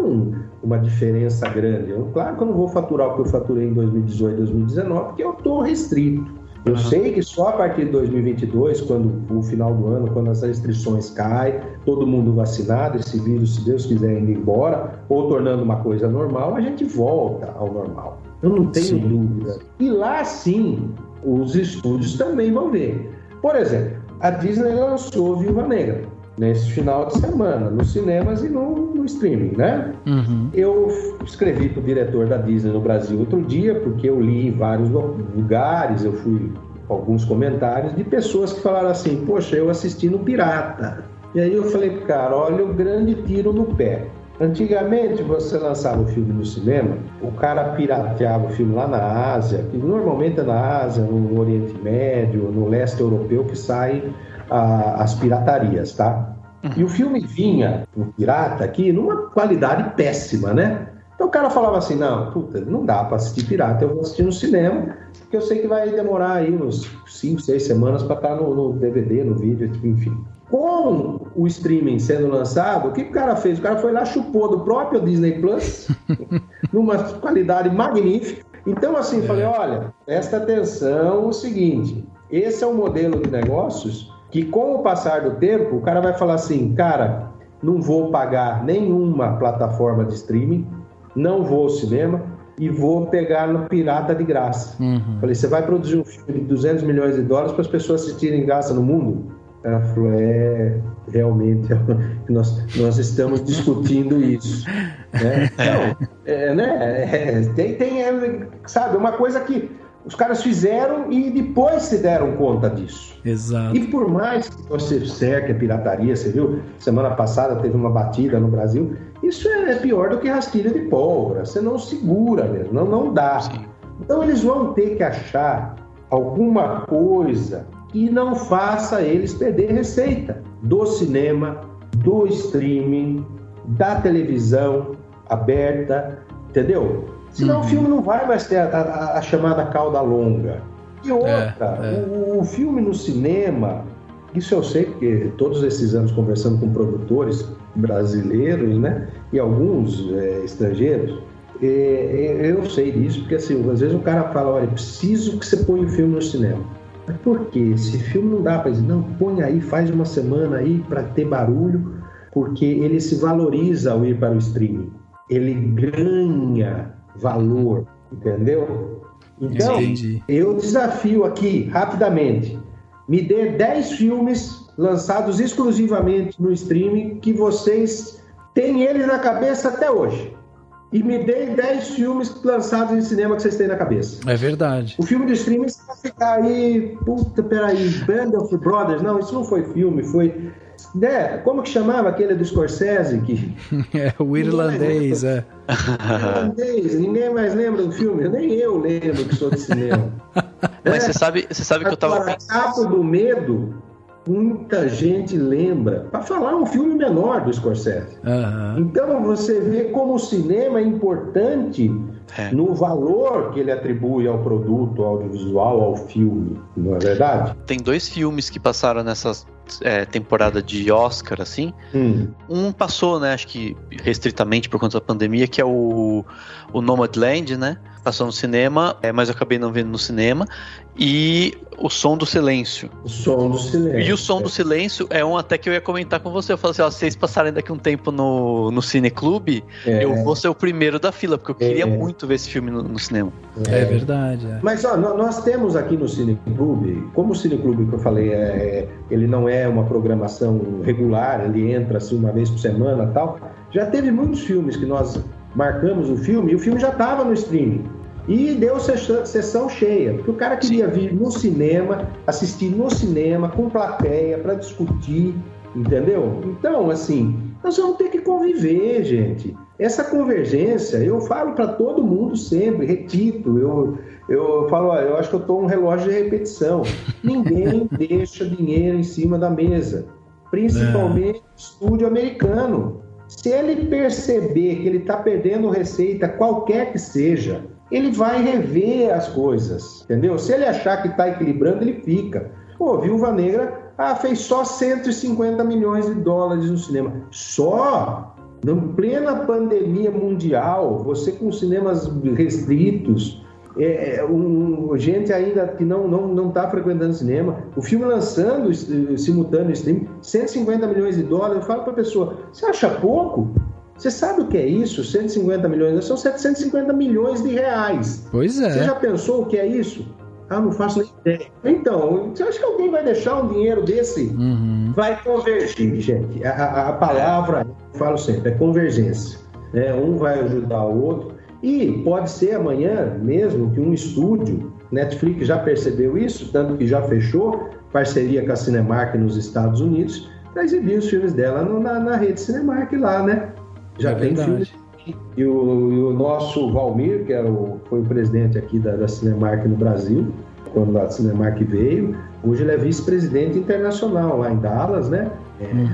uma diferença grande. Claro que eu não vou faturar o que eu faturei em 2018, 2019, porque eu estou restrito. Eu sei que só a partir de 2022, quando o final do ano, quando as restrições caem, todo mundo vacinado, esse vírus, se Deus quiser, indo embora, ou tornando uma coisa normal, a gente volta ao normal. Eu não tenho dúvida. E lá sim, os estúdios também vão ver. Por exemplo, a Disney lançou Viúva Negra nesse final de semana, nos cinemas e no streaming, né? Eu escrevi para o diretor da Disney no Brasil outro dia, porque eu li em vários lugares, eu fui com alguns comentários de pessoas que falaram assim, poxa, eu assisti no Pirata. E aí eu falei, cara, olha o grande tiro no pé. Antigamente, você lançava o filme no cinema, o cara pirateava o filme lá na Ásia, que normalmente é na Ásia, no Oriente Médio, no leste europeu, que sai as piratarias, tá? E o filme vinha, o pirata aqui, numa qualidade péssima, né? Então o cara falava assim, não dá para assistir pirata, eu vou assistir no cinema, porque eu sei que vai demorar aí uns 5, 6 semanas para estar no DVD, no vídeo, enfim. Com o streaming sendo lançado, o que o cara fez? O cara foi lá, chupou do próprio Disney Plus, numa qualidade magnífica. Então, assim, falei, olha, presta atenção o seguinte, esse é um modelo de negócios que, com o passar do tempo, o cara vai falar assim, cara, não vou pagar nenhuma plataforma de streaming, não vou ao cinema e vou pegar no pirata de graça. Falei, você vai produzir um filme de 200 milhões de dólares para as pessoas assistirem de graça no mundo? Ela falou, realmente, nós estamos discutindo isso. Né? Então, tem, sabe, uma coisa que os caras fizeram e depois se deram conta disso. Exato. E por mais que você cerque a pirataria, você viu, semana passada teve uma batida no Brasil, isso é pior do que rastilha de pólvora, você não segura mesmo, não dá. Sim. Então eles vão ter que achar alguma coisa que não faça eles perder receita do cinema, do streaming, da televisão aberta, entendeu? Senão o filme não vai mais ter a chamada cauda longa. E outra, o filme no cinema, isso eu sei porque todos esses anos conversando com produtores brasileiros, né, e alguns estrangeiros, eu sei disso, porque assim, às vezes o cara fala, olha, preciso que você ponha o filme no cinema. Mas por quê? Esse filme não dá para dizer, não, põe aí, faz uma semana aí para ter barulho, porque ele se valoriza ao ir para o streaming. Ele ganha valor, entendeu? Então, eu desafio aqui, rapidamente, me dê 10 filmes lançados exclusivamente no streaming que vocês têm eles na cabeça até hoje. e me dê 10 filmes lançados em cinema que vocês têm na cabeça. É verdade. O filme de streaming você vai ficar aí... Puta, peraí, Band of Brothers? Não, isso não foi filme, foi... Né? Como que chamava aquele do Scorsese? O irlandês, Irlandês, ninguém mais lembra do filme, nem eu lembro que sou de cinema. Mas você sabe que eu tava... Agora, Capo do Medo, muita gente lembra, para falar um filme menor do Scorsese. Então você vê como o cinema é importante no valor que ele atribui ao produto audiovisual, ao filme, não é verdade? Tem 2 filmes que passaram nessa temporada de Oscar, assim. Um passou, né, acho que restritamente por conta da pandemia, que é o Nomadland, né? Passou no cinema, mas eu acabei não vendo no cinema. E O Som do Silêncio. O Som do Silêncio. E O Som do Silêncio é um até que eu ia comentar com você. Eu falei assim, se vocês passarem daqui um tempo no Cineclube, eu vou ser o primeiro da fila, porque eu queria muito ver esse filme no cinema. É verdade. Mas nós temos aqui no Cineclube, como o Cineclube que eu falei, ele não é uma programação regular, ele entra assim uma vez por semana e tal, já teve muitos filmes que nós marcamos o filme e o filme já estava no streaming. E deu sessão cheia, porque o cara queria vir no cinema, assistir no cinema, com plateia, para discutir, entendeu? Então, assim, nós vamos ter que conviver, gente. Essa convergência, eu falo para todo mundo sempre, repito, eu falo, eu acho que eu estou um relógio de repetição. Ninguém deixa dinheiro em cima da mesa, principalmente estúdio americano. Se ele perceber que ele está perdendo receita, qualquer que seja, ele vai rever as coisas, entendeu? Se ele achar que está equilibrando, ele fica. Pô, Viúva Negra fez só 150 milhões de dólares no cinema. Só? Na plena pandemia mundial, você com cinemas restritos, gente ainda que não está frequentando cinema, o filme lançando simultâneo streaming, 150 milhões de dólares, eu falo para a pessoa, você acha pouco? Você sabe o que é isso? 150 milhões, são 750 milhões de reais. Pois é. Você já pensou o que é isso? Não faço nem ideia. Então, você acha que alguém vai deixar um dinheiro desse? Vai convergir, gente. A palavra, eu falo sempre, é convergência. Um vai ajudar o outro. E pode ser amanhã mesmo que um estúdio, Netflix já percebeu isso, tanto que já fechou parceria com a Cinemark nos Estados Unidos, para exibir os filmes dela na rede Cinemark lá, né? Já tem filmes. E o nosso Valmir, que foi o presidente aqui da Cinemark no Brasil, quando a Cinemark veio, hoje ele é vice-presidente internacional lá em Dallas, né?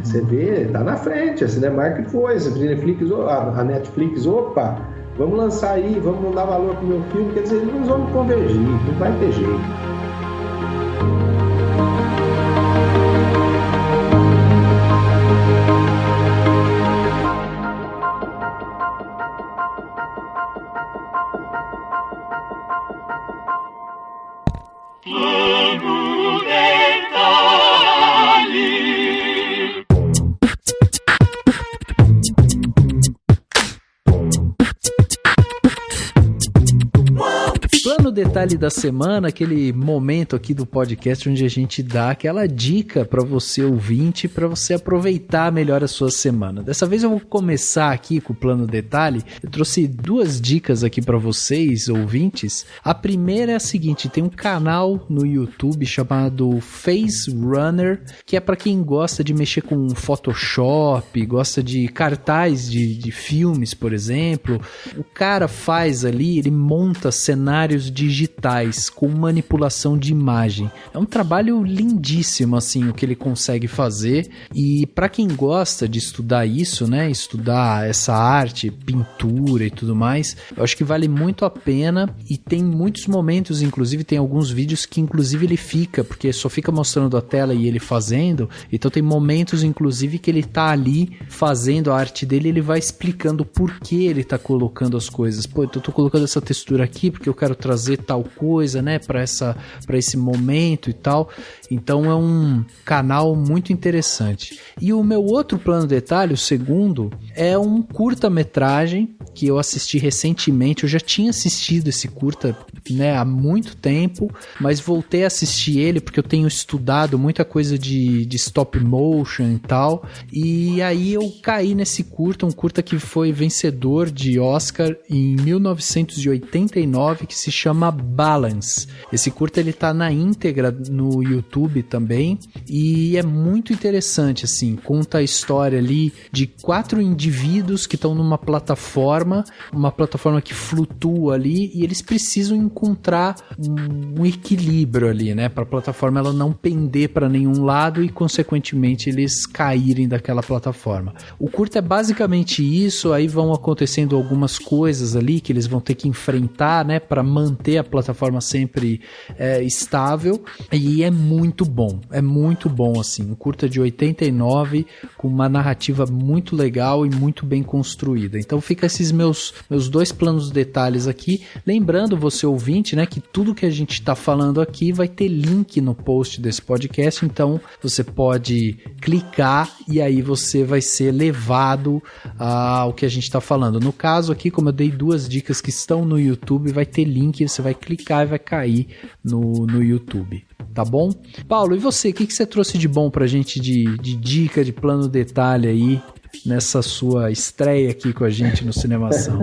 Você vê, tá na frente, a Cinemark foi, a Netflix, opa, vamos lançar aí, vamos dar valor pro meu filme, quer dizer, nós vamos convergir, não vai ter jeito. Detalhe da semana, aquele momento aqui do podcast onde a gente dá aquela dica para você ouvinte, para você aproveitar melhor a sua semana. Dessa vez eu vou começar aqui com o plano detalhe. Eu trouxe 2 dicas aqui para vocês, ouvintes. A primeira é a seguinte, tem um canal no YouTube chamado Face Runner, que é para quem gosta de mexer com Photoshop, gosta de cartaz de filmes, por exemplo. O cara faz ali, ele monta cenários digitais com manipulação de imagem. É um trabalho lindíssimo assim o que ele consegue fazer, e para quem gosta de estudar isso, né, estudar essa arte, pintura e tudo mais, eu acho que vale muito a pena. E tem muitos momentos, inclusive tem alguns vídeos que inclusive ele fica, porque só fica mostrando a tela e ele fazendo, então tem momentos inclusive que ele tá ali fazendo a arte dele, ele vai explicando por que ele tá colocando as coisas. Pô, eu tô colocando essa textura aqui porque eu quero trazer trazer tal coisa, né, para esse momento e tal. Então é um canal muito interessante. E o meu outro plano detalhe, o segundo, é um curta-metragem que eu assisti recentemente. Eu já tinha assistido esse curta, né, há muito tempo, mas voltei a assistir ele porque eu tenho estudado muita coisa de stop motion e tal, e aí eu caí nesse curta, um curta que foi vencedor de Oscar em 1989, que se chama Balance. Esse curta ele tá na íntegra no YouTube também, e é muito interessante, assim, conta a história ali de 4 indivíduos que estão numa plataforma que flutua ali, e eles precisam encontrar um equilíbrio ali, né, para a plataforma ela não pender para nenhum lado e consequentemente eles caírem daquela plataforma. O curta é basicamente isso, aí vão acontecendo algumas coisas ali que eles vão ter que enfrentar, né, para manter a plataforma sempre estável, e é muito bom assim, um curta de 89 com uma narrativa muito legal e muito bem construída. Então fica esses meus 2 planos detalhes aqui, lembrando você ouvinte, né, que tudo que a gente está falando aqui vai ter link no post desse podcast, então você pode clicar e aí você vai ser levado ao que a gente está falando. No caso aqui, como eu dei 2 dicas que estão no YouTube, vai ter link, você vai clicar e vai cair no YouTube. Tá bom? Paulo, e você? O que você trouxe de bom pra gente de dica, de plano detalhe aí nessa sua estreia aqui com a gente no Cinemação?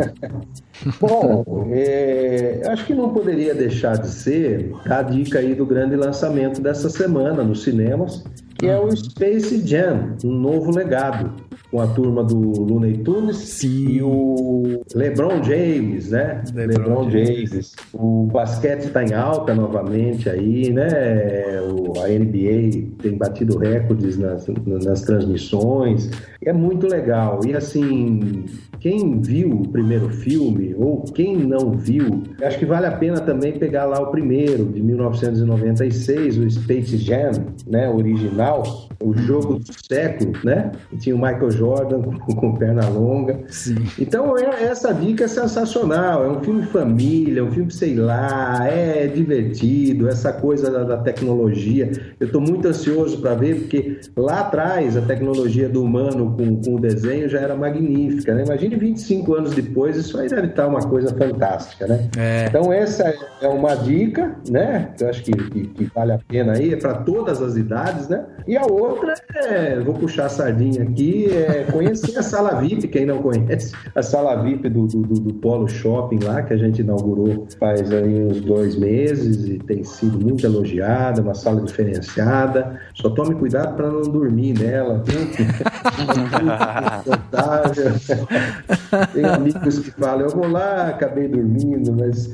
Bom, acho que não poderia deixar de ser a dica aí do grande lançamento dessa semana nos cinemas, que é o Space Jam, um novo legado, com a turma do Looney Tunes. Sim. E o LeBron James, né? LeBron James. O basquete está em alta novamente aí, né? A NBA tem batido recordes nas transmissões. É muito legal. E assim, quem viu o primeiro filme, ou quem não viu, acho que vale a pena também pegar lá o primeiro, de 1996, o Space Jam, né? Original. O jogo do século, né? E tinha o Michael Jordan com perna longa. Sim. Então, essa dica é sensacional. É um filme de família, um filme, sei lá, é divertido, essa coisa da tecnologia. Eu estou muito ansioso para ver, porque lá atrás a tecnologia do humano com o desenho já era magnífica, né? Imagine 25 anos depois, isso aí deve estar uma coisa fantástica, né? Então, essa é uma dica, né? Que eu acho que vale a pena aí, é para todas as idades, né? E a outra vou puxar a sardinha aqui, conhecer a Sala VIP, quem não conhece, a Sala VIP do Polo Shopping lá, que a gente inaugurou faz aí uns 2 meses e tem sido muito elogiada, uma sala diferenciada. Só tome cuidado para não dormir nela, viu? Tem amigos que falam, eu vou lá, acabei dormindo, mas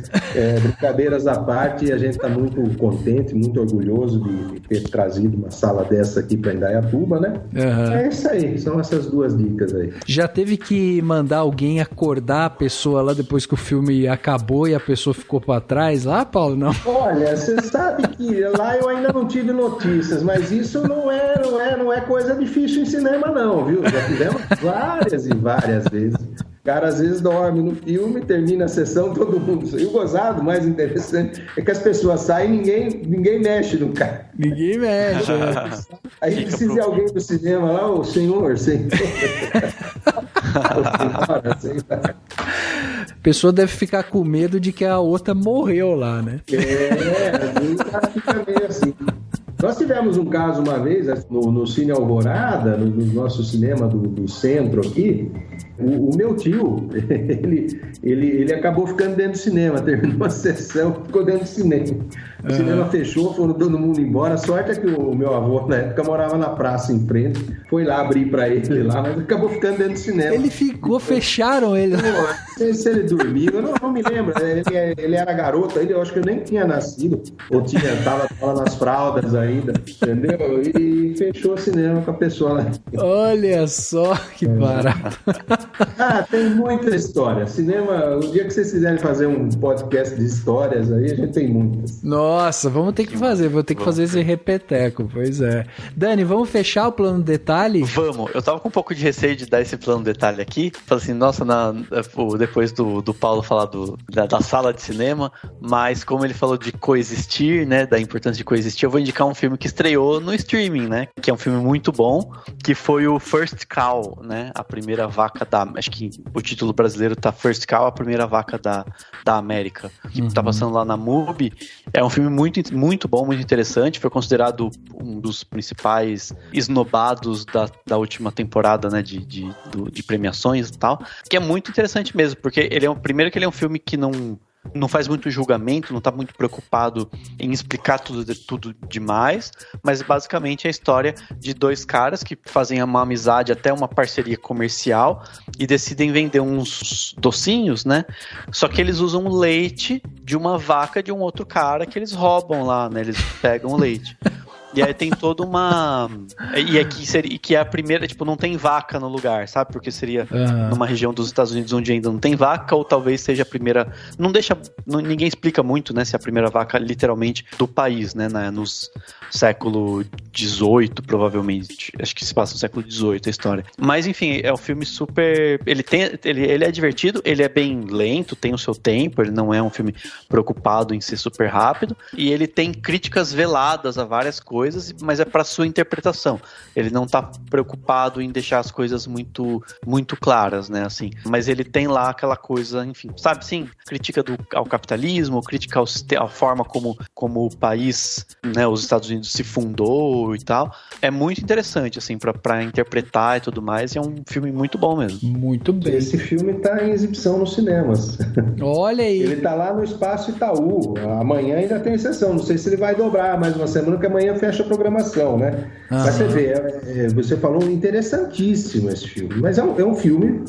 brincadeiras à parte, a gente está muito contente, muito orgulhoso de ter trazido uma sala dessa aqui para Indaiatuba, né? Uhum. É isso aí, são essas 2 dicas aí. Já teve que mandar alguém acordar a pessoa lá depois que o filme acabou e a pessoa ficou para trás lá, Paulo? Não? Olha, você sabe que lá eu ainda não tive notícias, mas isso não é coisa difícil em cinema não, viu? Já tivemos várias e várias vezes. O cara às vezes dorme no filme, termina a sessão, todo mundo... E o gozado mais interessante é que as pessoas saem e ninguém mexe no cara. Ninguém mexe. Aí precisa de alguém do cinema lá, o senhor. A pessoa deve ficar com medo de que a outra morreu lá, né? O cara fica meio assim. Nós tivemos um caso uma vez no Cine Alvorada, no nosso cinema do centro aqui. O meu tio, ele acabou ficando dentro do cinema, terminou a sessão, ficou dentro do cinema. O cinema fechou, foram todo mundo embora. A sorte é que o meu avô, na época, morava na praça em frente. Foi lá abrir pra ele lá, mas acabou ficando dentro do cinema. Ele ficou, fecharam ele. Não sei se ele dormiu, eu não me lembro. Ele era garoto ainda, eu acho que eu nem tinha nascido. Ou tava nas fraldas ainda. ainda, entendeu? E fechou o cinema com a pessoa lá. Olha só que barato. Tem muita história. Cinema, o dia que vocês quiserem fazer um podcast de histórias aí, a gente tem muitas. Nossa, vamos ter que fazer, vou ter que fazer esse repeteco, pois é. Dani, vamos fechar o plano detalhe? Vamos, eu tava com um pouco de receio de dar esse plano detalhe aqui, falei assim, nossa, depois do Paulo falar da sala de cinema, mas como ele falou de coexistir, né, da importância de coexistir, eu vou indicar um filme que estreou no streaming, né, que é um filme muito bom, que foi o First Cow, né, a primeira vaca acho que o título brasileiro tá First Cow, a primeira vaca da América, que tá passando lá na MUBI. É um filme muito, muito bom, muito interessante, foi considerado um dos principais esnobados da última temporada, né, de premiações e tal, que é muito interessante mesmo, porque primeiro que ele é um filme que não faz muito julgamento, não tá muito preocupado em explicar tudo demais, mas basicamente é a história de dois caras que fazem uma amizade, até uma parceria comercial, e decidem vender uns docinhos, né? Só que eles usam o leite de uma vaca de um outro cara que eles roubam lá, né? Eles pegam o leite. E aí tem toda uma... E aqui que é a primeira... Tipo, não tem vaca no lugar, sabe? Porque seria numa região dos Estados Unidos onde ainda não tem vaca, ou talvez seja a primeira... Ninguém explica muito, né? Se é a primeira vaca, literalmente, do país, né? Nos século XVIII, provavelmente. Acho que se passa no século XVIII a história. Mas, enfim, é um filme super... Ele é divertido, ele é bem lento, tem o seu tempo, ele não é um filme preocupado em ser super rápido, e ele tem críticas veladas a várias coisas, mas é para sua interpretação. Ele não tá preocupado em deixar as coisas muito, muito claras, né, assim. Mas ele tem lá aquela coisa, enfim, sabe, sim, crítica ao capitalismo, crítica à forma como o país, né, os Estados Unidos se fundou e tal. É muito interessante, assim, para interpretar e tudo mais, e é um filme muito bom mesmo. Muito bem. Esse filme tá em exibição nos cinemas. Olha aí. Ele tá lá no Espaço Itaú. Amanhã ainda tem sessão. Não sei se ele vai dobrar mais uma semana, porque amanhã fecha a programação, né? Mas você vê, você falou interessantíssimo esse filme. Mas é um filme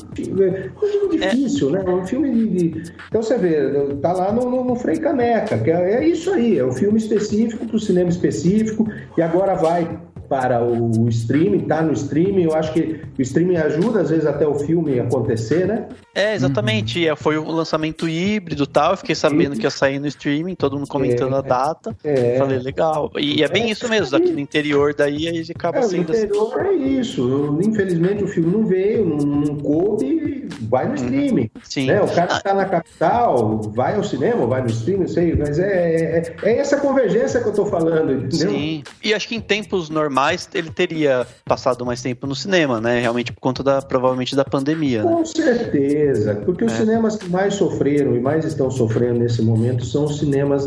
difícil, né? É um filme de... Então você vê, tá lá no Frei Caneca, que é isso aí. É um filme específico para o cinema específico, e agora vai para o streaming, tá no streaming. Eu acho que o streaming ajuda, às vezes, até o filme acontecer, né? Exatamente. Foi um lançamento híbrido e tal. Eu fiquei sabendo que ia sair no streaming, todo mundo comentando a data. Falei, legal. E é bem isso mesmo, aqui no interior, daí aí acaba sendo... No interior assim. É isso. Infelizmente o filme não veio, não coube, vai no streaming. Sim. Né? O cara que está na capital, vai ao cinema, vai no streaming, não sei, mas é essa convergência que eu tô falando, entendeu? Sim. E acho que em tempos normais ele teria passado mais tempo no cinema, né? Realmente por conta provavelmente da pandemia, né? Com certeza, porque os cinemas que mais sofreram e mais estão sofrendo nesse momento são os cinemas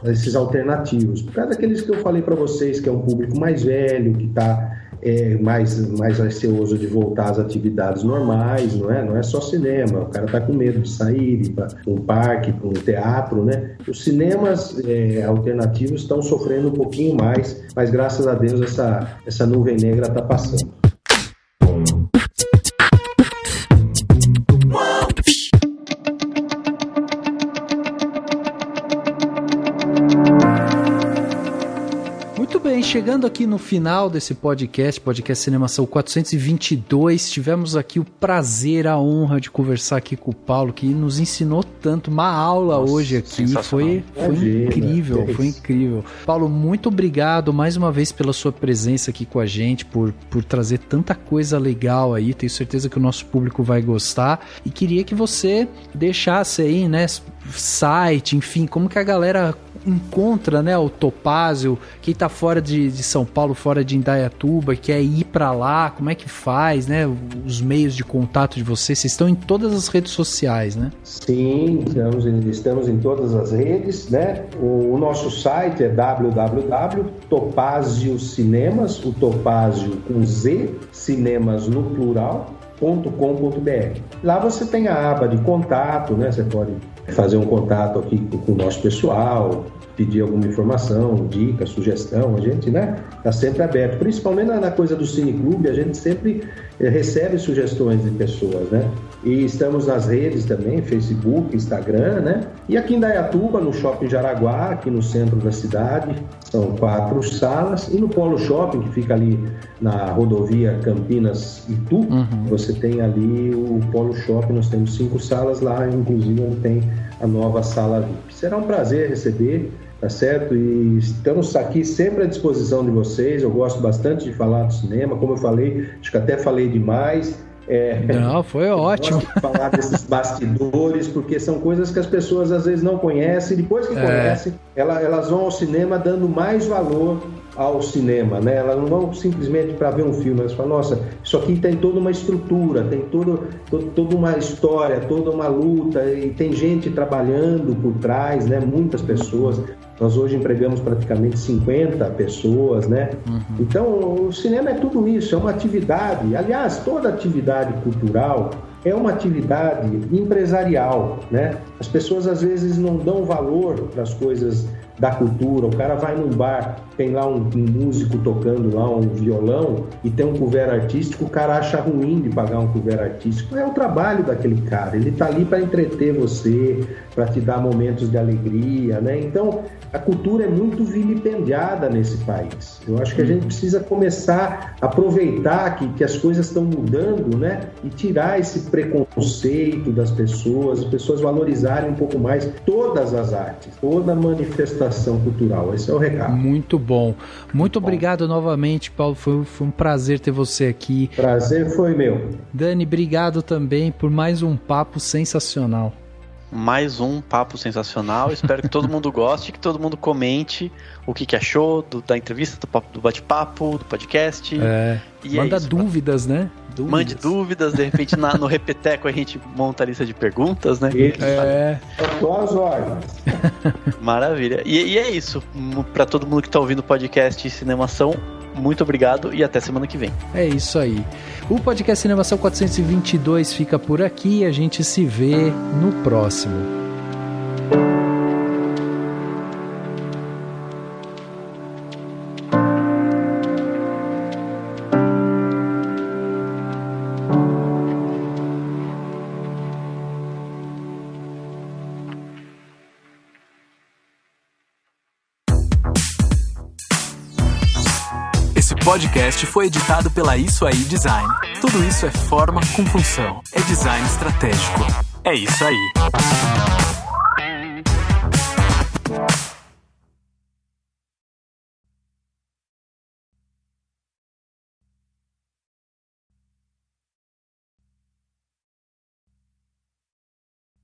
desses alternativos. Por causa daqueles que eu falei para vocês, que é um público mais velho, que está mais receoso de voltar às atividades normais, não é só cinema. O cara está com medo de sair, ir para um parque, para um teatro, né? Os cinemas alternativos estão sofrendo um pouquinho mais, mas graças a Deus essa nuvem negra está passando. Chegando aqui no final desse podcast Cinemação 422, tivemos aqui o prazer, a honra de conversar aqui com o Paulo, que nos ensinou tanto, uma aula hoje aqui, foi incrível. Paulo, muito obrigado mais uma vez pela sua presença aqui com a gente, por trazer tanta coisa legal aí, tenho certeza que o nosso público vai gostar, e queria que você deixasse aí, né, site, enfim, como que a galera encontra, né, o Topázio, quem tá fora de São Paulo, fora de Indaiatuba, quer ir pra lá, como é que faz, né, os meios de contato de vocês estão em todas as redes sociais, né? Sim, estamos em todas as redes, né, o nosso site é www.topaziocinemas, o Topázio com Z, cinemas no plural, .com.br. Lá você tem a aba de contato, né? Você pode fazer um contato aqui com o nosso pessoal, pedir alguma informação, dica, sugestão, a gente, né, está sempre aberto. Principalmente na coisa do Cineclube, a gente sempre recebe sugestões de pessoas, né? E estamos nas redes também, Facebook, Instagram, né? E aqui em Indaiatuba, no Shopping Jaraguá, aqui no centro da cidade, são 4 salas. E no Polo Shopping, que fica ali na rodovia Campinas-Itu, você tem ali o Polo Shopping, nós temos 5 salas lá, inclusive onde tem a nova sala VIP. Será um prazer receber, tá certo? E estamos aqui sempre à disposição de vocês. Eu gosto bastante de falar do cinema, como eu falei, acho que até falei demais. Não, foi ótimo. Gosto de falar desses bastidores, porque são coisas que as pessoas às vezes não conhecem. Depois que conhecem, elas vão ao cinema dando mais valor ao cinema, né? Elas não vão simplesmente para ver um filme, elas falam, nossa, isso aqui tem toda uma estrutura, tem toda uma história, toda uma luta, e tem gente trabalhando por trás, né? Muitas pessoas. Nós hoje empregamos praticamente 50 pessoas, né? Então, o cinema é tudo isso, é uma atividade. Aliás, toda atividade cultural é uma atividade empresarial, né? As pessoas às vezes não dão valor para as coisas da cultura. O cara vai num bar, tem lá um músico tocando lá um violão e tem um couvert artístico, o cara acha ruim de pagar um couvert artístico. É o trabalho daquele cara, ele tá ali para entreter você, para te dar momentos de alegria, né? Então, a cultura é muito vilipendiada nesse país. Eu acho que a gente precisa começar a aproveitar que as coisas estão mudando, né? E tirar esse preconceito das pessoas, as pessoas valorizarem um pouco mais todas as artes, toda a manifestação cultural. Esse é o recado. Muito bom. Muito obrigado novamente, Paulo. Foi um prazer ter você aqui. Prazer foi meu. Dani, obrigado também por mais um papo sensacional. Mais um papo sensacional. Espero que todo mundo goste, que todo mundo comente o que achou da entrevista, do bate-papo, do podcast. Manda dúvidas, né? Mande dúvidas, de repente no Repeteco a gente monta a lista de perguntas, né? Só as ordens. Maravilha. E é isso. Para todo mundo que está ouvindo o podcast Cinemação, muito obrigado e até semana que vem. É isso aí. O podcast Cinemação 422 fica por aqui e a gente se vê no próximo. Esse podcast foi editado pela Isso Aí Design. Tudo isso é forma com função. É design estratégico. É isso aí.